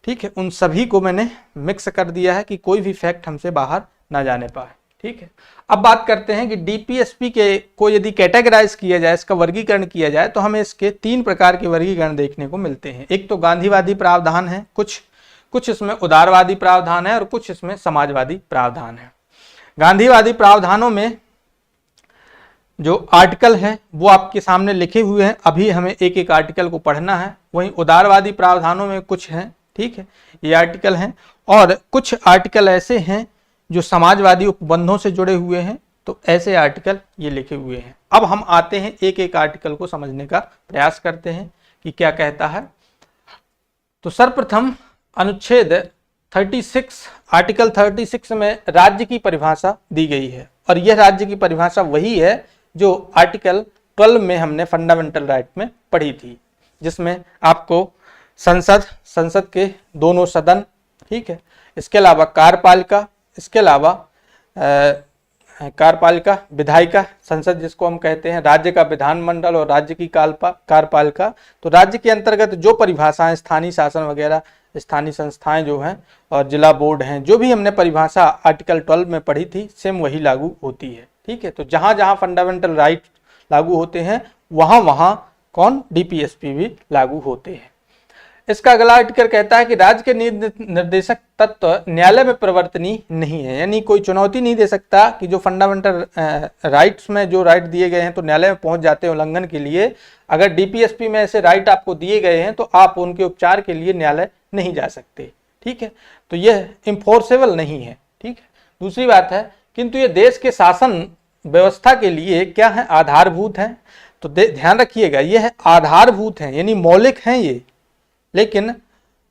Speaker 1: ठीक है, उन सभी को मैंने मिक्स कर दिया है कि कोई भी फैक्ट हमसे बाहर ना जाने पाए। ठीक है, अब बात करते हैं कि डीपीएसपी के को यदि कैटेगराइज किया जाए, इसका वर्गीकरण किया जाए, तो हमें इसके 3 प्रकार के वर्गीकरण देखने को मिलते हैं। एक तो गांधीवादी प्रावधान है, कुछ इसमें उदारवादी प्रावधान है और कुछ इसमें समाजवादी प्रावधान है। गांधीवादी प्रावधानों में जो आर्टिकल है वो आपके सामने लिखे हुए हैं, अभी हमें एक एक आर्टिकल को पढ़ना है। वहीं उदारवादी प्रावधानों में कुछ हैं, ठीक है, ये आर्टिकल हैं, और कुछ आर्टिकल ऐसे हैं जो समाजवादी उपबंधों से जुड़े हुए हैं, तो ऐसे आर्टिकल ये लिखे हुए हैं। अब हम आते हैं एक एक आर्टिकल को समझने का प्रयास करते हैं कि क्या कहता है। तो सर्वप्रथम अनुच्छेद 36, आर्टिकल 36 में राज्य की परिभाषा दी गई है, और यह राज्य की परिभाषा वही है जो आर्टिकल 12 में हमने फंडामेंटल राइट में पढ़ी थी, जिसमें आपको संसद के दोनों सदन, ठीक है, इसके अलावा कार्यपालिका, इसके अलावा कार्यपालिका, विधायिका संसद जिसको हम कहते हैं, राज्य का विधानमंडल और राज्य की कार्यपालिका। तो राज्य के अंतर्गत जो परिभाषाएं, स्थानीय शासन वगैरह, स्थानीय संस्थाएं जो हैं और जिला बोर्ड हैं, जो भी हमने परिभाषा आर्टिकल 12 में पढ़ी थी, सेम वही लागू होती है। ठीक है, तो जहां जहां फंडामेंटल राइट लागू होते हैं वहां वहां कौन, डीपीएसपी भी लागू होते हैं। इसका अगला आर्टिकल कहता है कि राज्य के निर्देशक तत्व न्यायालय में प्रवर्तनीय नहीं है, यानी कोई चुनौती नहीं दे सकता कि जो फंडामेंटल राइट्स में जो राइट दिए गए हैं तो न्यायालय में पहुंच जाते हैं उल्लंघन के लिए। अगर डीपीएसपी में ऐसे राइट आपको दिए गए हैं तो आप उनके उपचार के लिए न्यायालय नहीं जा सकते। ठीक है, तो यह इन्फोर्सेबल नहीं है। ठीक है, दूसरी बात है, किंतु ये देश के शासन व्यवस्था के लिए क्या है, आधारभूत है। तो ध्यान रखिएगा, यह है आधारभूत है, यानी मौलिक हैं ये, लेकिन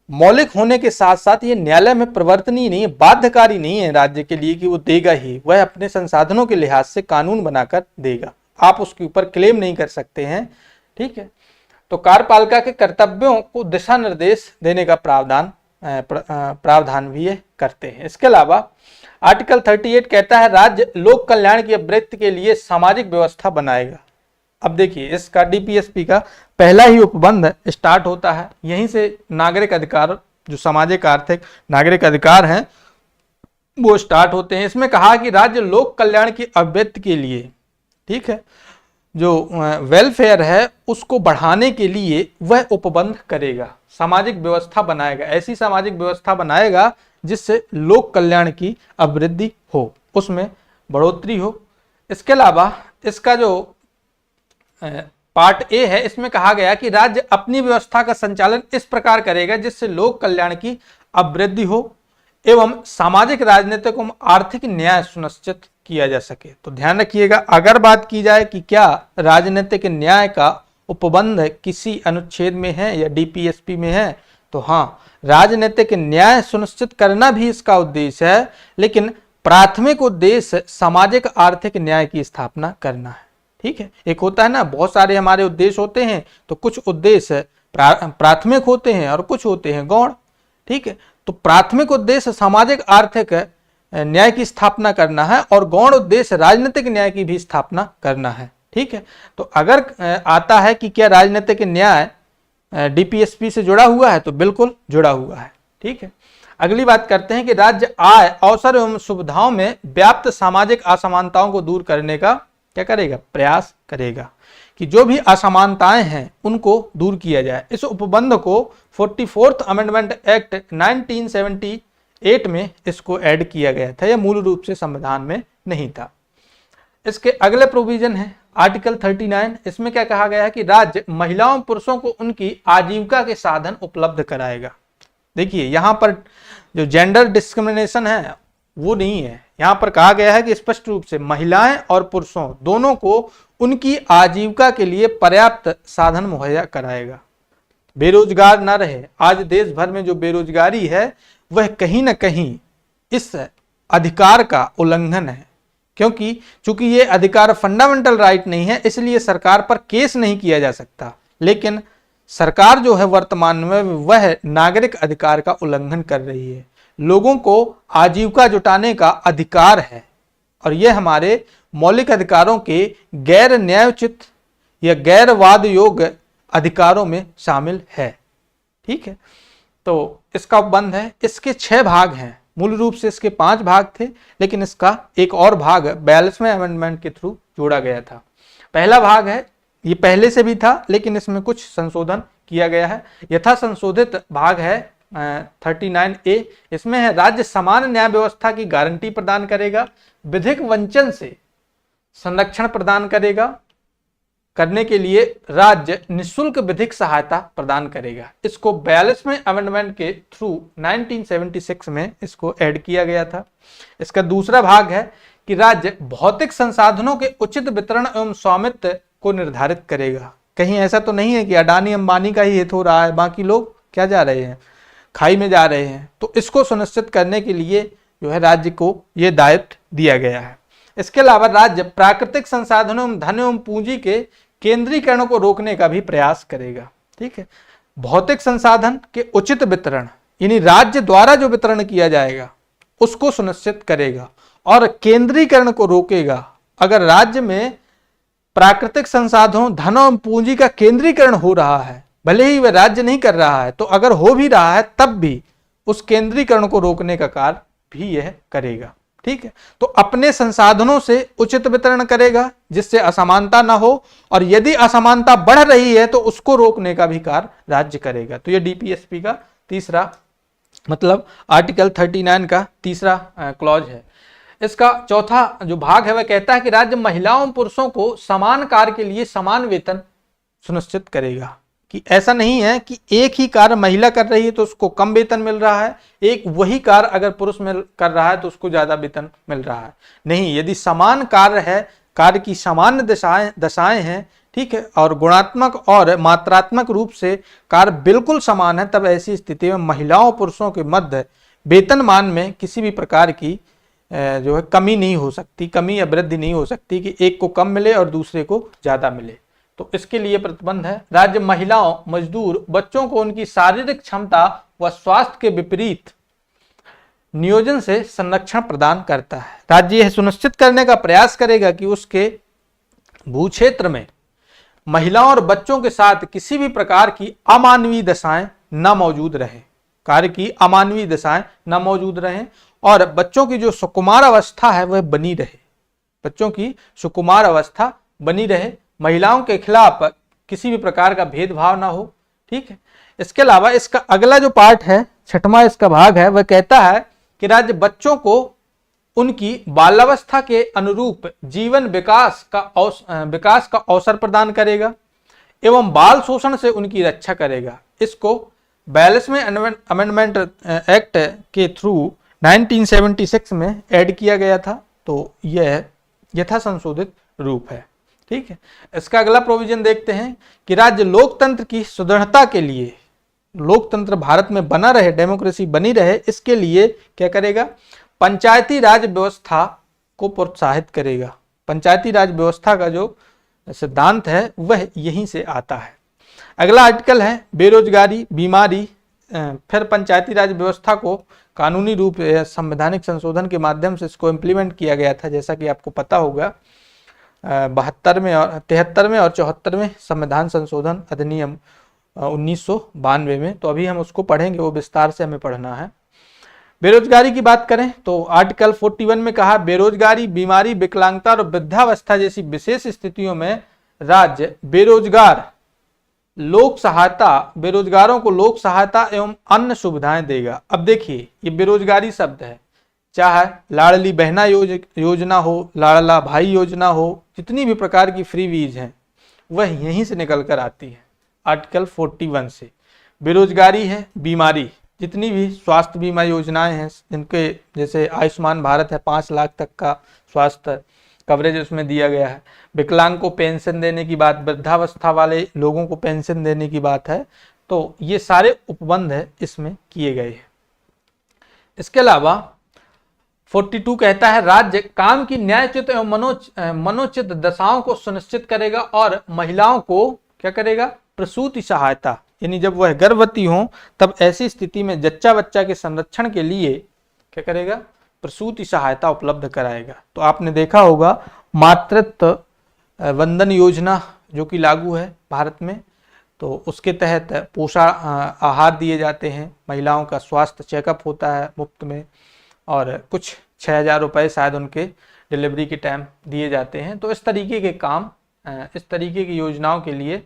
Speaker 1: मौलिक होने के साथ साथ ये न्यायालय में प्रवर्तनीय नहीं है, बाध्यकारी नहीं है राज्य के लिए कि वो देगा ही, वह अपने संसाधनों के लिहाज से कानून बनाकर देगा, आप उसके ऊपर क्लेम नहीं कर सकते हैं। ठीक है, तो कार्यपालिका के कर्तव्यों को दिशा निर्देश देने का प्रावधान भी ये करते हैं। इसके अलावा आर्टिकल 38 कहता है राज्य लोक कल्याण की आवृत्ति के लिए सामाजिक व्यवस्था बनाएगा। अब देखिए, इसका डीपीएसपी का पहला ही उपबंध स्टार्ट होता है, यहीं से नागरिक अधिकार, जो सामाजिक आर्थिक नागरिक अधिकार हैं वो स्टार्ट होते हैं। इसमें कहा कि राज्य लोक कल्याण की आवृत्ति के लिए, ठीक है, जो वेलफेयर है उसको बढ़ाने के लिए वह उपबंध करेगा, सामाजिक व्यवस्था बनाएगा, ऐसी सामाजिक व्यवस्था बनाएगा जिससे लोक कल्याण की अभिवृद्धि हो, उसमें बढ़ोतरी हो। इसके अलावा इसका जो पार्ट ए है, इसमें कहा गया कि राज्य अपनी व्यवस्था का संचालन इस प्रकार करेगा जिससे लोक कल्याण की अभिवृद्धि हो एवं सामाजिक, राजनीतिक एवं आर्थिक न्याय सुनिश्चित किया जा सके। तो ध्यान रखिएगा, अगर बात की जाए कि क्या राजनीतिक न्याय का उपबंध किसी अनुच्छेद में है या डीपीएसपी में है, तो हाँ, राजनीतिक न्याय सुनिश्चित करना भी इसका उद्देश्य है, लेकिन प्राथमिक उद्देश्य सामाजिक आर्थिक न्याय की स्थापना करना है। ठीक है, एक होता है ना, बहुत सारे हमारे उद्देश्य होते हैं, तो कुछ उद्देश्य प्राथमिक होते हैं और कुछ होते हैं गौण। ठीक है, तो प्राथमिक उद्देश्य सामाजिक आर्थिक न्याय की स्थापना करना है और गौण उद्देश्य राजनीतिक न्याय की भी स्थापना करना है। ठीक है, तो अगर आता है कि क्या राजनीतिक न्याय डीपीएसपी से जुड़ा हुआ है, तो बिल्कुल जुड़ा हुआ है। ठीक है, अगली बात करते हैं कि राज्य आय, अवसर एवं सुविधाओं में व्याप्त सामाजिक असमानताओं को दूर करने का क्या करेगा, प्रयास करेगा, कि जो भी असमानताएं हैं उनको दूर किया जाए। इस उपबंध को 44th अमेंडमेंट एक्ट 1978 में इसको ऐड किया गया था, यह मूल रूप से संविधान में नहीं था। इसके अगले प्रोविजन है आर्टिकल 39, इसमें क्या कहा गया है कि राज्य महिलाओं पुरुषों को उनकी आजीविका के साधन उपलब्ध कराएगा। देखिए, यहाँ पर जो जेंडर डिस्क्रिमिनेशन है वो नहीं है, यहाँ पर कहा गया है कि स्पष्ट रूप से महिलाएं और पुरुषों दोनों को उनकी आजीविका के लिए पर्याप्त साधन मुहैया कराएगा, बेरोजगार न रहे। आज देश भर में जो बेरोजगारी है वह कहीं ना कहीं इस अधिकार का उल्लंघन है, क्योंकि चूंकि ये अधिकार फंडामेंटल राइट नहीं है, इसलिए सरकार पर केस नहीं किया जा सकता, लेकिन सरकार जो है वर्तमान में वह नागरिक अधिकार का उल्लंघन कर रही है। लोगों को आजीविका जुटाने का अधिकार है और यह हमारे मौलिक अधिकारों के गैर न्यायोचित या गैर वाद योग्य अधिकारों में शामिल है। ठीक है, तो इसका उपबंध है, इसके 6 भाग हैं मूल रूप से इसके 5 भाग थे, लेकिन इसका एक और भाग 42वें अमेंडमेंट के थ्रू जोड़ा गया था। पहला भाग है, ये पहले से भी था लेकिन इसमें कुछ संशोधन किया गया है। यथा संशोधित भाग है 39A। इसमें है राज्य समान न्याय व्यवस्था की गारंटी प्रदान करेगा, विधिक वंचन से संरक्षण प्रदान करने के लिए राज्य निःशुल्क विधिक सहायता प्रदान करेगा। इसको 42वें अमेंडमेंट के थ्रू 1976 में इसको ऐड किया गया था। इसका दूसरा भाग है कि राज्य भौतिक संसाधनों के उचित वितरण एवं स्वामित्व को निर्धारित करेगा। कहीं ऐसा तो नहीं है कि अडानी अंबानी का ही हित हो रहा है, बाकी लोग क्या जा रहे हैं, खाई में जा रहे हैं। तो इसको सुनिश्चित करने के लिए जो है राज्य को यह दायित्व दिया गया है। इसके अलावा राज्य प्राकृतिक संसाधनों एवं धन एवं पूंजी के केंद्रीकरण को रोकने का भी प्रयास करेगा। ठीक है, भौतिक संसाधन के उचित वितरण यानी राज्य द्वारा जो वितरण किया जाएगा उसको सुनिश्चित करेगा और केंद्रीकरण को रोकेगा। अगर राज्य में प्राकृतिक संसाधनों धन एवं पूंजी का केंद्रीकरण हो रहा है, भले ही वह राज्य नहीं कर रहा है, तो अगर हो भी रहा है तब भी उस केंद्रीकरण को रोकने का कार्य भी यह करेगा। ठीक है, तो अपने संसाधनों से उचित वितरण करेगा जिससे असमानता ना हो, और यदि असमानता बढ़ रही है तो उसको रोकने का भी कार्य राज्य करेगा। तो ये डीपीएसपी का तीसरा मतलब आर्टिकल 39 का तीसरा क्लॉज है। इसका चौथा जो भाग है वह कहता है कि राज्य महिलाओं और पुरुषों को समान कार्य के लिए समान वेतन सुनिश्चित करेगा। कि ऐसा नहीं है कि एक ही कार्य महिला कर रही है तो उसको कम वेतन मिल रहा है, एक वही कार्य अगर पुरुष कर रहा है तो उसको ज्यादा वेतन मिल रहा है। नहीं, यदि समान कार्य है, कार्य की सामान्य दशाएं हैं, ठीक है, और गुणात्मक और मात्रात्मक रूप से कार्य बिल्कुल समान है, तब ऐसी स्थिति में महिलाओं पुरुषों के मध्य वेतनमान में किसी भी प्रकार की जो है कमी नहीं हो सकती, कमी या वृद्धि नहीं हो सकती कि एक को कम मिले और दूसरे को ज्यादा मिले। तो इसके लिए प्रतिबंध है। राज्य महिलाओं, मजदूर, बच्चों को उनकी शारीरिक क्षमता व स्वास्थ्य के विपरीत नियोजन से संरक्षण प्रदान करता है। राज्य यह सुनिश्चित करने का प्रयास करेगा कि उसके भूक्षेत्र में महिलाओं और बच्चों के साथ किसी भी प्रकार की अमानवीय दशाएं न मौजूद रहे, कार्य की अमानवीय दशाएं न मौजूद रहें, और बच्चों की जो सुकुमार अवस्था है वह बनी रहे, बच्चों की सुकुमार अवस्था बनी रहे, महिलाओं के खिलाफ किसी भी प्रकार का भेदभाव ना हो। ठीक है, इसके अलावा इसका अगला जो पार्ट है, छठवां इसका भाग है, वह कहता है कि राज्य बच्चों को उनकी बाल्यावस्था के अनुरूप जीवन विकास का अवसर प्रदान करेगा एवं बाल शोषण से उनकी रक्षा करेगा। इसको 42वें अमेंडमेंट एक्ट के थ्रू 1976 में ऐड किया गया था। तो यह यथा संशोधित रूप है। ठीक है, इसका अगला प्रोविजन देखते हैं कि राज्य लोकतंत्र की सुदृढ़ता के लिए, लोकतंत्र भारत में बना रहे, डेमोक्रेसी बनी रहे, इसके लिए क्या करेगा, पंचायती राज व्यवस्था को प्रोत्साहित करेगा। पंचायती राज व्यवस्था का जो सिद्धांत है वह यहीं से आता है। अगला आर्टिकल है बेरोजगारी, बीमारी। फिर पंचायती राज व्यवस्था को कानूनी रूप संवैधानिक संशोधन के माध्यम से इसको इम्प्लीमेंट किया गया था, जैसा कि आपको पता होगा 72वें और 73वें और 74वें संविधान संशोधन अधिनियम 1992 में। तो अभी हम उसको पढ़ेंगे, वो विस्तार से हमें पढ़ना है। बेरोजगारी की बात करें तो आर्टिकल 41 में कहा, बेरोजगारी, बीमारी, विकलांगता और वृद्धावस्था जैसी विशेष स्थितियों में राज्य बेरोजगारों को लोक सहायता एवं अन्य सुविधाएं देगा। अब देखिए, ये बेरोजगारी शब्द है, चाहे लाडली बहना योजना हो, लाडला भाई योजना हो, जितनी भी प्रकार की फ्री वीज हैं वह यहीं से निकल कर आती है, आर्टिकल 41 से। बेरोजगारी है, बीमारी, जितनी भी स्वास्थ्य बीमा योजनाएं हैं, जिनके जैसे आयुष्मान भारत है, 5 लाख तक का स्वास्थ्य कवरेज उसमें दिया गया है। विकलांग को पेंशन देने की बात, वृद्धावस्था वाले लोगों को पेंशन देने की बात है। तो ये सारे उपबंध है इसमें किए गए हैं। इसके अलावा 42 कहता है, राज्य काम की न्यायोचित एवं मनोचित दशाओं को सुनिश्चित करेगा और महिलाओं को क्या करेगा, प्रसूति सहायता, यानी जब वह गर्भवती हो तब ऐसी स्थिति में जच्चा बच्चा के संरक्षण के लिए क्या करेगा, प्रसूति सहायता उपलब्ध कराएगा। तो आपने देखा होगा मातृत्व वंदन योजना जो कि लागू है भारत में, तो उसके तहत पोषण आहार दिए जाते हैं, महिलाओं का स्वास्थ्य चेकअप होता है मुफ्त में, और कुछ 6,000 रुपये शायद उनके डिलीवरी के टाइम दिए जाते हैं। तो इस तरीके के काम, इस तरीके की योजनाओं के लिए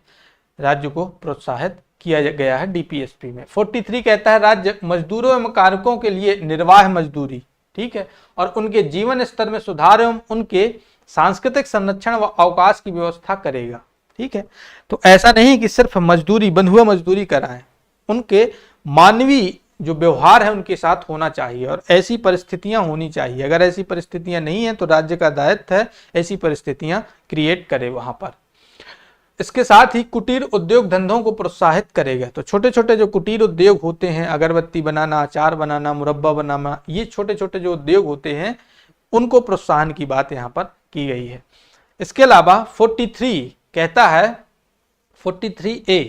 Speaker 1: राज्य को प्रोत्साहित किया गया है डीपीएसपी में। 43 कहता है राज्य मजदूरों एवं कार्मिकों के लिए निर्वाह मजदूरी, ठीक है, और उनके जीवन स्तर में सुधार एवं उनके सांस्कृतिक संरक्षण व अवकाश की व्यवस्था करेगा, ठीक है। तो ऐसा नहीं कि सिर्फ मजदूरी, बंधुआ मजदूरी कराएं, उनके मानवीय जो व्यवहार है उनके साथ होना चाहिए और ऐसी परिस्थितियां होनी चाहिए। अगर ऐसी परिस्थितियां नहीं है तो राज्य का दायित्व है ऐसी परिस्थितियां क्रिएट करे वहां पर। इसके साथ ही कुटीर उद्योग धंधों को प्रोत्साहित करेगा। तो छोटे छोटे जो कुटीर उद्योग होते हैं, अगरबत्ती बनाना, अचार बनाना, मुरब्बा बनाना, ये छोटे छोटे जो उद्योग होते हैं उनको प्रोत्साहन की बात यहाँ पर की गई है। इसके अलावा 43 कहता है, 43A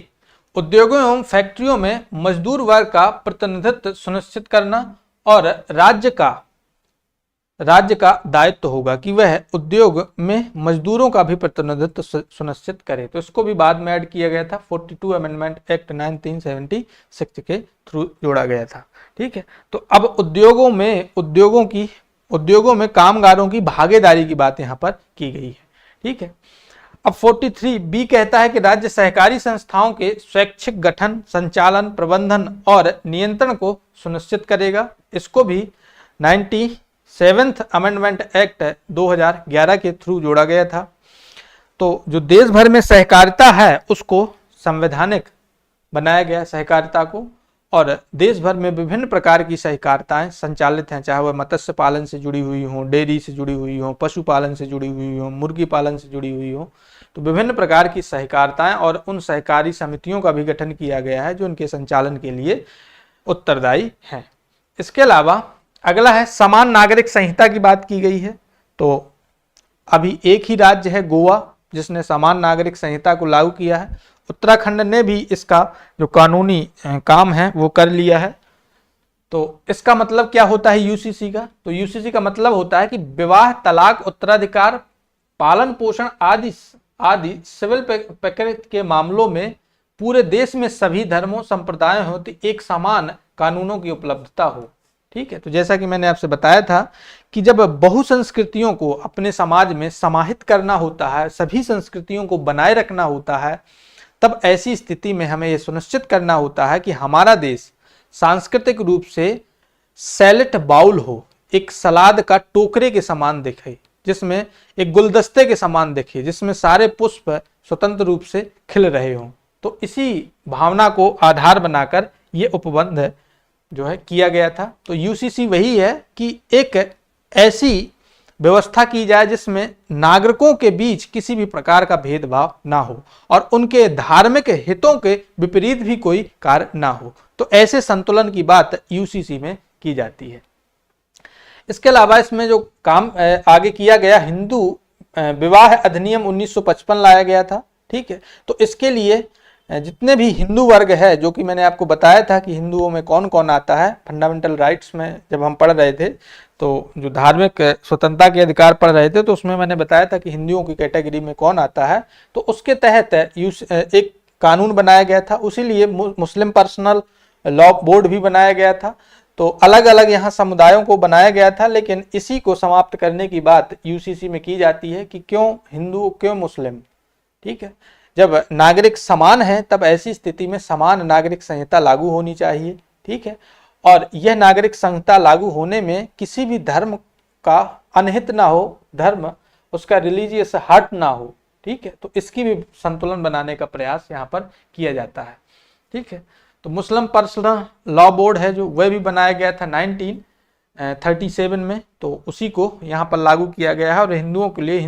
Speaker 1: उद्योगों एवं फैक्ट्रियों में मजदूर वर्ग का प्रतिनिधित्व सुनिश्चित करना और राज्य का दायित्व होगा कि वह उद्योग में मजदूरों का भी प्रतिनिधित्व सुनिश्चित करे। तो इसको भी बाद में ऐड किया गया था, 42 अमेंडमेंट एक्ट 1976 के थ्रू जोड़ा गया था, ठीक है। तो अब उद्योगों में कामगारों की भागीदारी की बात यहाँ पर की गई है, ठीक है। अब 43B कहता है कि राज्य सहकारी संस्थाओं के स्वैच्छिक गठन, संचालन, प्रबंधन और नियंत्रण को सुनिश्चित करेगा। इसको भी 97th अमेंडमेंट एक्ट 2011 के थ्रू जोड़ा गया था। तो जो देश भर में सहकारिता है उसको संवैधानिक बनाया गया, सहकारिता को, और देश भर में विभिन्न प्रकार की सहकारिताएं संचालित हैं, चाहे वह मत्स्य पालन से जुड़ी हुई हो, डेयरी से जुड़ी हुई हो, पशुपालन से जुड़ी हुई हो, मुर्गी पालन से जुड़ी हुई हो। तो विभिन्न प्रकार की सहकारिताएं और उन सहकारी समितियों का भी गठन किया गया है जो उनके संचालन के लिए उत्तरदायी हैं। इसके अलावा अगला है समान नागरिक संहिता की बात की गई है। तो अभी एक ही राज्य है गोवा जिसने समान नागरिक संहिता को लागू किया है। उत्तराखंड ने भी इसका जो कानूनी काम है वो कर लिया है। तो इसका मतलब क्या होता है यूसीसी का? तो यूसीसी का मतलब होता है कि विवाह, तलाक, उत्तराधिकार, पालन पोषण आदि सिविल प्रकृति के मामलों में पूरे देश में सभी धर्मों, संप्रदायों होती एक समान कानूनों की उपलब्धता हो, ठीक है। तो जैसा कि मैंने आपसे बताया था कि जब बहुसंस्कृतियों को अपने समाज में समाहित करना होता है, सभी संस्कृतियों को बनाए रखना होता है, तब ऐसी स्थिति में हमें यह सुनिश्चित करना होता है कि हमारा देश सांस्कृतिक रूप से सैलेड बाउल हो, एक सलाद का टोकरे के समान दिखे, जिसमें एक गुलदस्ते के समान दिखे, जिसमें सारे पुष्प स्वतंत्र रूप से खिल रहे हों। तो इसी भावना को आधार बनाकर ये उपबंध जो है किया गया था। तो यूसीसी वही है कि एक ऐसी व्यवस्था की जाए जिसमें नागरिकों के बीच किसी भी प्रकार का भेदभाव ना हो और उनके धार्मिक हितों के विपरीत भी कोई कार्य ना हो। तो ऐसे संतुलन की बात यूसीसी में की जाती है। इसके अलावा इसमें जो काम आगे किया गया, हिंदू विवाह अधिनियम 1955 लाया गया था, ठीक है। तो इसके लिए जितने भी हिंदू वर्ग है, जो कि मैंने आपको बताया था कि हिंदुओं में कौन कौन आता है, फंडामेंटल राइट्स में जब हम पढ़ रहे थे, तो जो धार्मिक स्वतंत्रता के अधिकार पढ़ रहे थे, तो उसमें मैंने बताया था कि हिंदुओं की कैटेगरी में कौन आता है। तो उसके तहत एक कानून बनाया गया था, उसीलिए मुस्लिम पर्सनल लॉ बोर्ड भी बनाया गया था। तो अलग अलग यहाँ समुदायों को बनाया गया था, लेकिन इसी को समाप्त करने की बात यूसीसी में की जाती है कि क्यों हिंदू, क्यों मुस्लिम, ठीक है। जब नागरिक समान है तब ऐसी स्थिति में समान नागरिक संहिता लागू होनी चाहिए, ठीक है। और यह नागरिक संहिता लागू होने में किसी भी धर्म का अनहित ना हो, धर्म उसका रिलीजियस हर्ट ना हो, ठीक है। तो इसकी भी संतुलन बनाने का प्रयास यहाँ पर किया जाता है, ठीक है। तो मुस्लिम पर्सनल लॉ बोर्ड है जो वह भी बनाया गया था 1937 में, तो उसी को यहाँ पर लागू किया गया है और हिंदुओं के लिए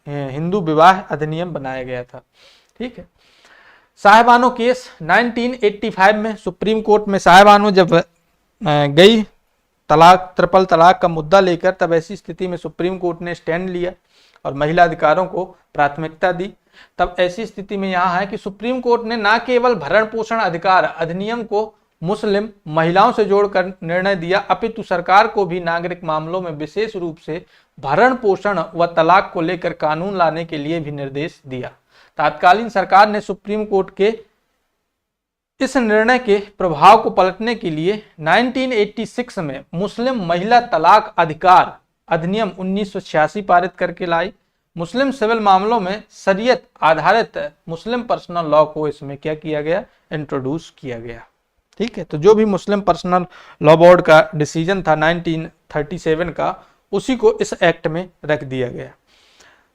Speaker 1: हिंदू विवाह अधिनियम बनाया गया था, ठीक है। साहिबानो केस 1985 में सुप्रीम कोर्ट में साहिबानो जब गई ट्रिपल तलाक का मुद्दा लेकर, तब ऐसी स्थिति में सुप्रीम कोर्ट ने स्टैंड लिया और महिला अधिकारों को प्राथमिकता दी। तब ऐसी स्थिति में यहाँ है कि सुप्रीम कोर्ट ने न केवल भरण पोषण अधिकार अधिनियम को मुस्लिम महिलाओं से जोड़कर निर्णय दिया, अपितु सरकार को भी नागरिक मामलों में विशेष रूप से भरण पोषण व तलाक को लेकर कानून लाने के लिए भी निर्देश दिया। तत्कालीन सरकार ने सुप्रीम कोर्ट के इस निर्णय के प्रभाव को पलटने के लिए 1986 में मुस्लिम महिला तलाक अधिकार अधिनियम 1986 पारित करके लाई। मुस्लिम सिविल मामलों में शरीयत आधारित मुस्लिम पर्सनल लॉ को इसमें क्या किया गया, इंट्रोड्यूस किया गया। ठीक है, तो जो भी मुस्लिम पर्सनल लॉ बोर्ड का डिसीजन था 1937 का, उसी को इस एक्ट में रख दिया गया।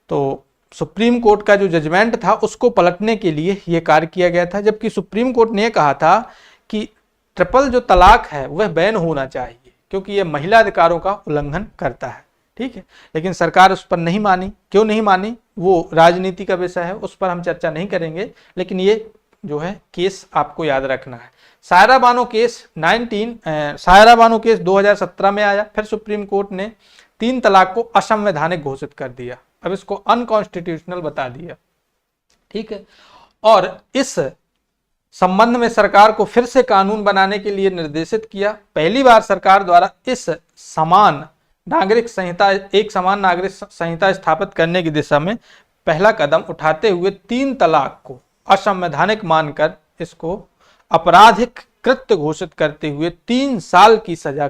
Speaker 1: तो सुप्रीम कोर्ट का जो जजमेंट था उसको पलटने के लिए यह कार्य किया गया था, जबकि सुप्रीम कोर्ट ने कहा था कि ट्रिपल जो तलाक है वह बैन होना चाहिए क्योंकि यह महिला अधिकारों का उल्लंघन करता है। ठीक है, लेकिन सरकार उस पर नहीं मानी। क्यों नहीं मानी, वो राजनीति का विषय है, उस पर हम चर्चा नहीं करेंगे, लेकिन ये जो है केस आपको याद रखना है। सायरा बानो केस 2017 में आया, फिर सुप्रीम कोर्ट ने 3 तलाक को असंवैधानिक घोषित कर दिया, अब इसको अनकॉन्स्टिट्यूशनल बता दिया। ठीक है, और इस संबंध में सरकार को फिर से कानून बनाने के लिए निर्देशित किया। पहली बार सरकार द्वारा इस समान नागरिक संहिता स्थापित करने की दिशा में पहला कदम उठाते हुए 3 तलाक को असंवैधानिक मानकर इसको आपराधिक कृत्य घोषित करते हुए 3 साल की सजा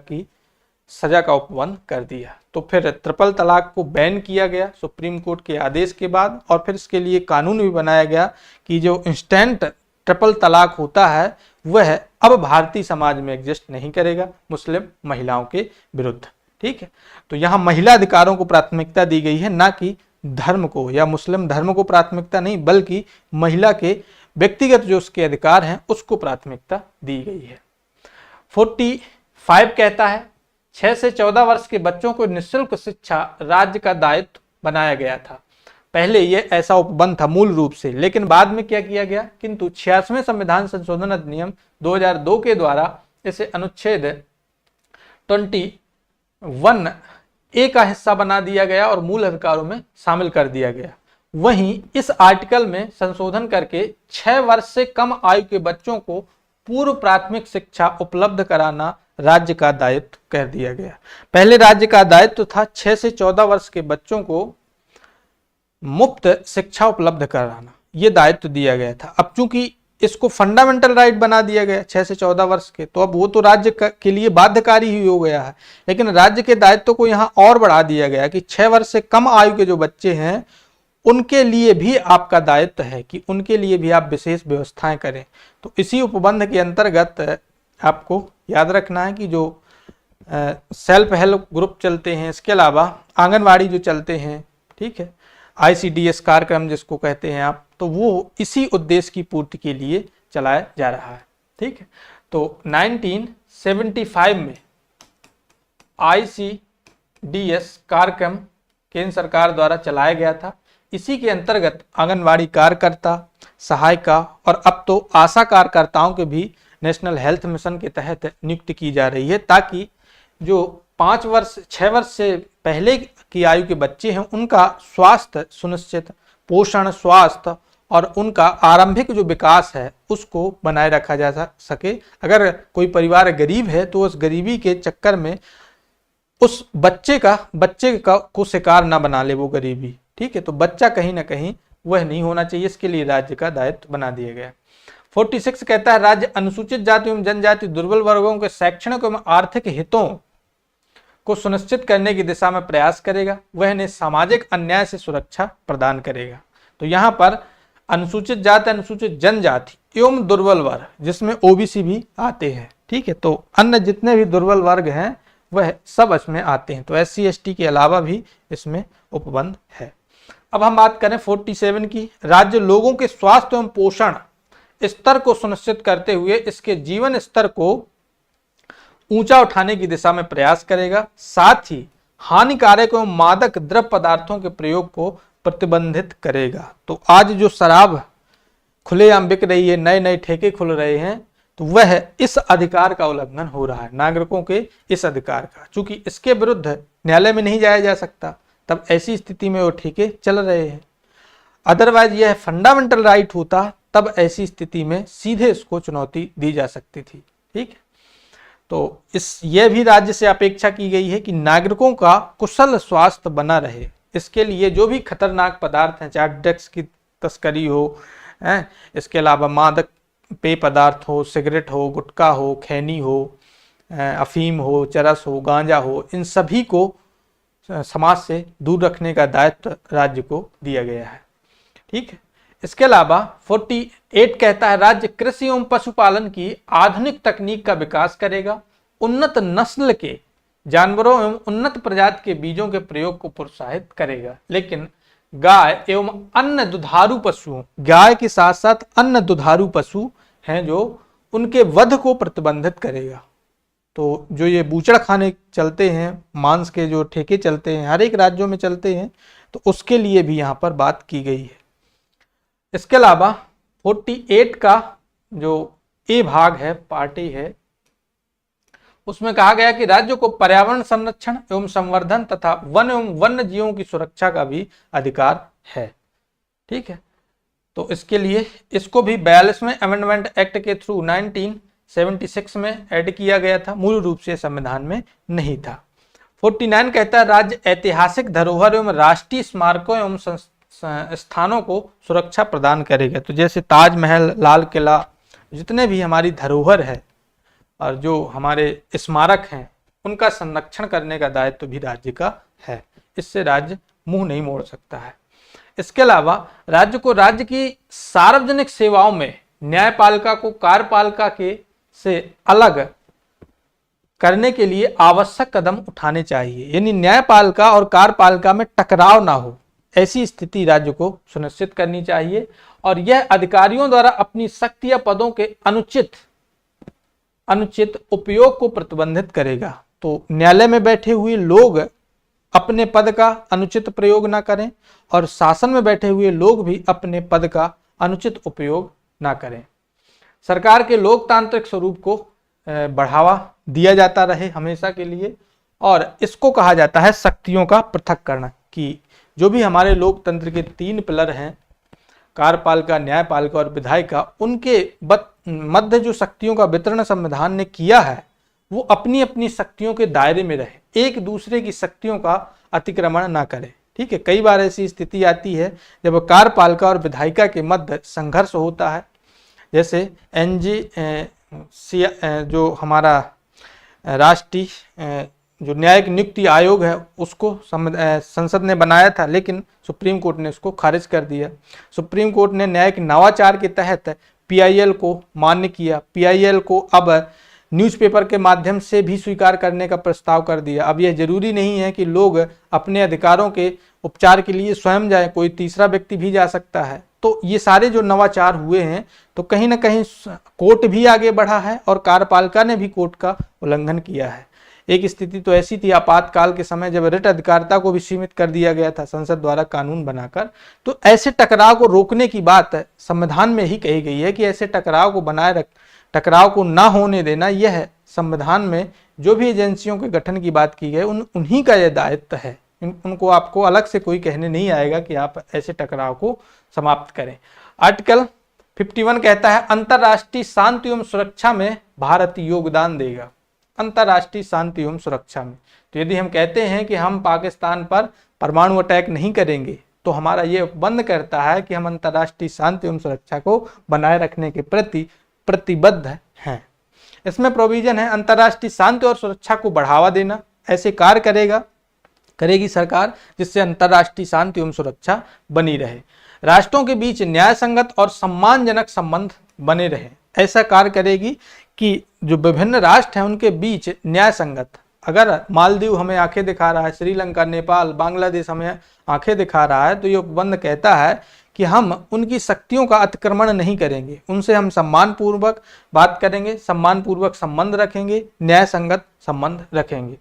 Speaker 1: का उपबंध कर दिया। तो फिर ट्रिपल तलाक को बैन किया गया सुप्रीम कोर्ट के आदेश के बाद, और फिर इसके लिए कानून भी बनाया गया कि जो इंस्टेंट ट्रिपल तलाक होता है वह अब भारतीय समाज में एग्जिस्ट नहीं करेगा मुस्लिम महिलाओं के विरुद्ध। ठीक है, तो यहाँ महिला अधिकारों को प्राथमिकता दी गई है, ना कि धर्म को या मुस्लिम धर्म को प्राथमिकता नहीं, बल्कि महिला के व्यक्तिगत जो उसके अधिकार हैं उसको प्राथमिकता दी गई है। 45 कहता है 6 से 14 वर्ष के बच्चों को निःशुल्क शिक्षा राज्य का दायित्व बनाया गया था। पहले यह ऐसा उपबंध था मूल रूप से, लेकिन बाद में क्या किया गया, किंतु 86वें संविधान संशोधन अधिनियम 2002 के द्वारा इसे अनुच्छेद 21A का हिस्सा बना दिया गया और मूल अधिकारों में शामिल कर दिया गया। वहीं इस आर्टिकल में संशोधन करके 6 वर्ष से कम आयु के बच्चों को पूर्व प्राथमिक शिक्षा उपलब्ध कराना राज्य का दायित्व कर दिया गया। पहले राज्य का दायित्व था 6 से 14 वर्ष के बच्चों को मुफ्त शिक्षा उपलब्ध कराना, यह दायित्व दिया गया था। अब चूंकि इसको फंडामेंटल राइट बना दिया गया 6 से 14 वर्ष के, तो अब वो तो राज्य के लिए बाध्यकारी ही हो गया है, लेकिन राज्य के दायित्व को यहाँ और बढ़ा दिया गया कि 6 वर्ष से कम आयु के जो बच्चे हैं उनके लिए भी आपका दायित्व है कि उनके लिए भी आप विशेष व्यवस्थाएं करें। तो इसी उपबंध के अंतर्गत आपको याद रखना है कि जो सेल्फ हेल्प ग्रुप चलते हैं, इसके अलावा आंगनवाड़ी जो चलते हैं, ठीक है, ICDS कार्यक्रम जिसको कहते हैं आप, तो वो इसी उद्देश्य की पूर्ति के लिए चलाया जा रहा है। ठीक है, तो 1975 में ICDS कार्यक्रम केंद्र सरकार द्वारा चलाया गया था। इसी के अंतर्गत आंगनवाड़ी कार्यकर्ता, सहायिका और अब तो आशा कार्यकर्ताओं के भी नेशनल हेल्थ मिशन के तहत नियुक्ति की जा रही है, ताकि जो 6 वर्ष से पहले की आयु के बच्चे हैं उनका स्वास्थ्य सुनिश्चित, पोषण, स्वास्थ्य और उनका आरंभिक जो विकास है उसको बनाए रखा जा सके। अगर कोई परिवार गरीब है तो उस गरीबी के चक्कर में उस बच्चे को शिकार ना बना ले वो गरीबी। ठीक है, तो बच्चा कहीं ना कहीं वह नहीं होना चाहिए, इसके लिए राज्य का दायित्व बना दिया गया। 46 कहता है राज्य अनुसूचित जाति एवं जनजाति दुर्बल वर्गों के शैक्षणिक एवं आर्थिक हितों को सुनिश्चित करने की दिशा में प्रयास करेगा, वह इन्हें सामाजिक अन्याय से सुरक्षा प्रदान करेगा। तो यहाँ पर अनुसूचित जाति, अनुसूचित जनजाति एवं दुर्बल वर्ग, जिसमें OBC भी आते हैं। ठीक है, तो अन्य जितने भी दुर्बल वर्ग हैं वह सब इसमें आते हैं। तो SC ST के अलावा भी इसमें उपबंध है। अब हम बात करें 47 की। राज्य लोगों के स्वास्थ्य एवं पोषण स्तर को सुनिश्चित करते हुए इसके जीवन स्तर को ऊंचा उठाने की दिशा में प्रयास करेगा, साथ ही हानिकारक एवं मादक द्रव्य पदार्थों के प्रयोग को प्रतिबंधित करेगा। तो आज जो शराब खुलेआम बिक रही है, नए नए ठेके खुल रहे हैं, तो वह इस अधिकार का उल्लंघन हो रहा है, नागरिकों के इस अधिकार का। चूंकि इसके विरुद्ध न्यायालय में नहीं जाया जा सकता, तब ऐसी स्थिति में वो ठेके चल रहे हैं। अदरवाइज यह फंडामेंटल राइट होता, तब ऐसी स्थिति में सीधे इसको चुनौती दी जा सकती थी। ठीक है, तो यह भी राज्य से अपेक्षा की गई है कि नागरिकों का कुशल स्वास्थ्य बना रहे। इसके लिए जो भी खतरनाक पदार्थ हैं, चाहे ड्रग्स की तस्करी हो, इसके अलावा मादक पेय पदार्थ हो, सिगरेट हो, गुटखा हो, खैनी हो, अफीम हो, चरस हो, गांजा हो, इन सभी को समाज से दूर रखने का दायित्व राज्य को दिया गया है। ठीक है। इसके अलावा 48 कहता है राज्य कृषि एवं पशुपालन की आधुनिक तकनीक का विकास करेगा, उन्नत नस्ल के जानवरों एवं उन्नत प्रजाति के बीजों के प्रयोग को प्रोत्साहित करेगा, लेकिन गाय एवं अन्य दुधारू पशुओं, गाय के साथ साथ अन्य दुधारू पशु हैं जो उनके वध को प्रतिबंधित करेगा। तो जो ये बूचड़ खाने चलते हैं, मांस के जो ठेके चलते हैं, हर एक राज्यों में चलते हैं, तो उसके लिए भी यहाँ पर बात की गई है। इसके अलावा 48 का जो ए भाग है, पार्ट ए है, उसमें कहा गया कि राज्य को पर्यावरण संरक्षण एवं संवर्धन तथा वन एवं वन्य जीवों की सुरक्षा का भी अधिकार है। ठीक है। तो इसके लिए इसको भी 42वें अमेंडमेंट एक्ट के थ्रू 1976 में ऐड किया गया था, मूल रूप से संविधान में नहीं था। 49 कहता है राज्य ऐतिहासिक धरोहर एवं राष्ट्रीय स्मारकों एवं स्थानों को सुरक्षा प्रदान करेगा। तो जैसे ताजमहल, लाल किला, जितने भी हमारी धरोहर है और जो हमारे स्मारक हैं, उनका संरक्षण करने का दायित्व भी राज्य का है। इससे राज्य मुंह नहीं मोड़ सकता है। इसके अलावा राज्य को राज्य की सार्वजनिक सेवाओं में न्यायपालिका को कार्यपालिका के से अलग करने के लिए आवश्यक कदम उठाने चाहिए, यानी न्यायपालिका और कार्यपालिका में टकराव ना हो, ऐसी स्थिति राज्य को सुनिश्चित करनी चाहिए। और यह अधिकारियों द्वारा अपनी शक्ति या पदों के अनुचित उपयोग को प्रतिबंधित करेगा। तो न्यायालय में बैठे हुए लोग अपने पद का अनुचित प्रयोग ना करें और शासन में बैठे हुए लोग भी अपने पद का अनुचित उपयोग ना करें। सरकार के लोकतांत्रिक स्वरूप को बढ़ावा दिया जाता रहे हमेशा के लिए, और इसको कहा जाता है शक्तियों का पृथक्करण, कि जो भी हमारे लोकतंत्र के 3 पिलर हैं, कार्यपालिका, न्यायपालिका और विधायिका, उनके मध्य जो शक्तियों का वितरण संविधान ने किया है, वो अपनी अपनी शक्तियों के दायरे में रहे, एक दूसरे की शक्तियों का अतिक्रमण ना करे। ठीक है। कई बार ऐसी स्थिति आती है जब कार्यपालिका और विधायिका के मध्य संघर्ष होता है, जैसे जो हमारा राष्ट्रीय जो न्यायिक नियुक्ति आयोग है, उसको संसद ने बनाया था, लेकिन सुप्रीम कोर्ट ने उसको खारिज कर दिया। सुप्रीम कोर्ट ने न्यायिक नवाचार के तहत पीआईएल को मान्य किया, पीआईएल को अब न्यूज़पेपर के माध्यम से भी स्वीकार करने का प्रस्ताव कर दिया। अब यह जरूरी नहीं है कि लोग अपने अधिकारों के उपचार के लिए स्वयं जाए, कोई तीसरा व्यक्ति भी जा सकता है। तो ये सारे जो नवाचार हुए हैं, तो कहीं ना कहीं कोर्ट भी आगे बढ़ा है और कार्यपालिका ने भी कोर्ट का उल्लंघन किया है। एक स्थिति तो ऐसी थी आपातकाल के समय, जब रिट अधिकारिता को भी सीमित कर दिया गया था संसद द्वारा कानून बनाकर। तो ऐसे टकराव को रोकने की बात संविधान में ही कही गई है कि ऐसे टकराव को टकराव को ना होने देना, यह संविधान में जो भी एजेंसियों के गठन की बात की गई उन्हीं का यह दायित्व है। उनको आपको अलग से कोई कहने नहीं आएगा कि आप ऐसे टकराव को समाप्त करें। आर्टिकल 51 कहता है अंतर्राष्ट्रीय शांति एवं सुरक्षा में भारत योगदान देगा। अंतर्राष्ट्रीय शांति एवं सुरक्षा में, तो यदि हम कहते हैं कि हम पाकिस्तान पर परमाणु अटैक नहीं करेंगे, तो हमारा ये उपबंध करता है कि हम अंतर्राष्ट्रीय शांति एवं सुरक्षा को बनाए रखने के प्रति प्रतिबद्ध हैं। इसमें प्रोविजन है अंतर्राष्ट्रीय शांति और सुरक्षा को बढ़ावा देना, ऐसे कार्य करेगी सरकार जिससे अंतर्राष्ट्रीय शांति एवं सुरक्षा बनी रहे। राष्ट्रों के बीच न्याय संगत और सम्मानजनक संबंध बने रहे, ऐसा कार्य करेगी कि जो विभिन्न राष्ट्र हैं उनके बीच न्याय संगत, अगर मालदीव हमें आंखें दिखा रहा है, श्रीलंका, नेपाल, बांग्लादेश हमें आंखें दिखा रहा है, तो ये उपबंध कहता है कि हम उनकी शक्तियों का अतिक्रमण नहीं करेंगे, उनसे हम सम्मानपूर्वक बात करेंगे, सम्मानपूर्वक संबंध रखेंगे, न्याय संगत संबंध रखेंगे।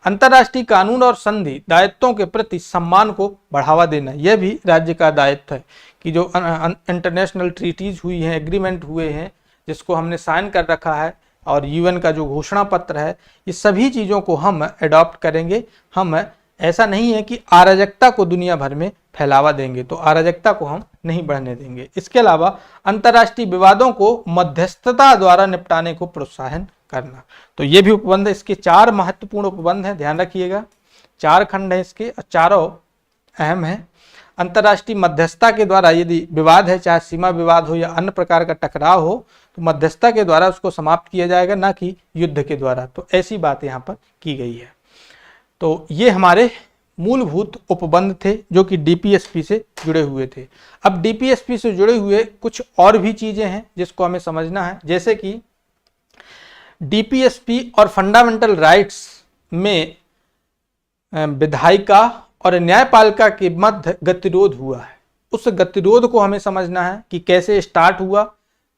Speaker 1: अंतर्राष्ट्रीय कानून और संधि दायित्वों के प्रति सम्मान को बढ़ावा देना, यह भी राज्य का दायित्व है कि जो इंटरनेशनल ट्रीटीज हुई हैं, एग्रीमेंट हुए हैं, जिसको हमने साइन कर रखा है, और यूएन का जो घोषणा पत्र है, ये सभी चीज़ों को हम अडॉप्ट करेंगे। हम ऐसा नहीं है कि अराजकता को दुनिया भर में फैलावा देंगे, तो अराजकता को हम नहीं बढ़ने देंगे। इसके अलावा अंतर्राष्ट्रीय विवादों को मध्यस्थता द्वारा निपटाने को प्रोत्साहन करना, तो ये भी उपबंध, इसके 4 महत्वपूर्ण उपबंध हैं, ध्यान रखिएगा। 4 खंड हैं इसके, चारों अहम हैं। अंतर्राष्ट्रीय मध्यस्थता के द्वारा यदि विवाद है, चाहे सीमा विवाद हो या अन्य प्रकार का टकराव हो, तो मध्यस्थता के द्वारा उसको समाप्त किया जाएगा, ना कि युद्ध के द्वारा। तो ऐसी बात यहाँ पर की गई है। तो ये हमारे मूलभूत उपबंध थे जो कि डीपीएसपी से जुड़े हुए थे। अब डीपीएसपी से जुड़े हुए कुछ और भी चीजें हैं जिसको हमें समझना है, जैसे कि डीपीएसपी और फंडामेंटल राइट्स में विधायिका और न्यायपालिका के मध्य गतिरोध हुआ है। उस गतिरोध को हमें समझना है कि कैसे स्टार्ट हुआ,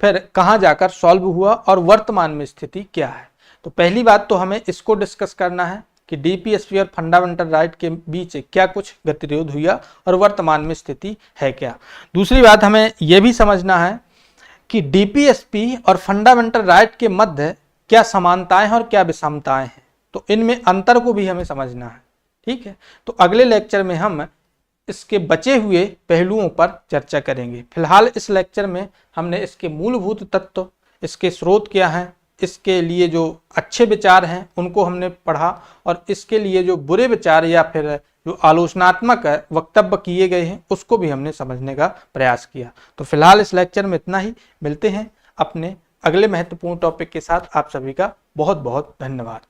Speaker 1: फिर कहाँ जाकर सॉल्व हुआ और वर्तमान में स्थिति क्या है। तो पहली बात तो हमें इसको डिस्कस करना है कि डीपीएसपी और फंडामेंटल राइट के बीच क्या कुछ गतिरोध हुआ और वर्तमान में स्थिति है क्या। दूसरी बात हमें यह भी समझना है कि डीपीएसपी और फंडामेंटल राइट के मध्य क्या समानताएं हैं और क्या विषमताएं हैं, तो इनमें अंतर को भी हमें समझना है। ठीक है, तो अगले लेक्चर में हम इसके बचे हुए पहलुओं पर चर्चा करेंगे। फिलहाल इस लेक्चर में हमने इसके मूलभूत तत्व, इसके स्रोत क्या हैं, इसके लिए जो अच्छे विचार हैं उनको हमने पढ़ा, और इसके लिए जो बुरे विचार या फिर जो आलोचनात्मक वक्तव्य किए गए हैं उसको भी हमने समझने का प्रयास किया। तो फिलहाल इस लेक्चर में इतना ही। मिलते हैं अपने अगले महत्वपूर्ण टॉपिक के साथ। आप सभी का बहुत बहुत धन्यवाद।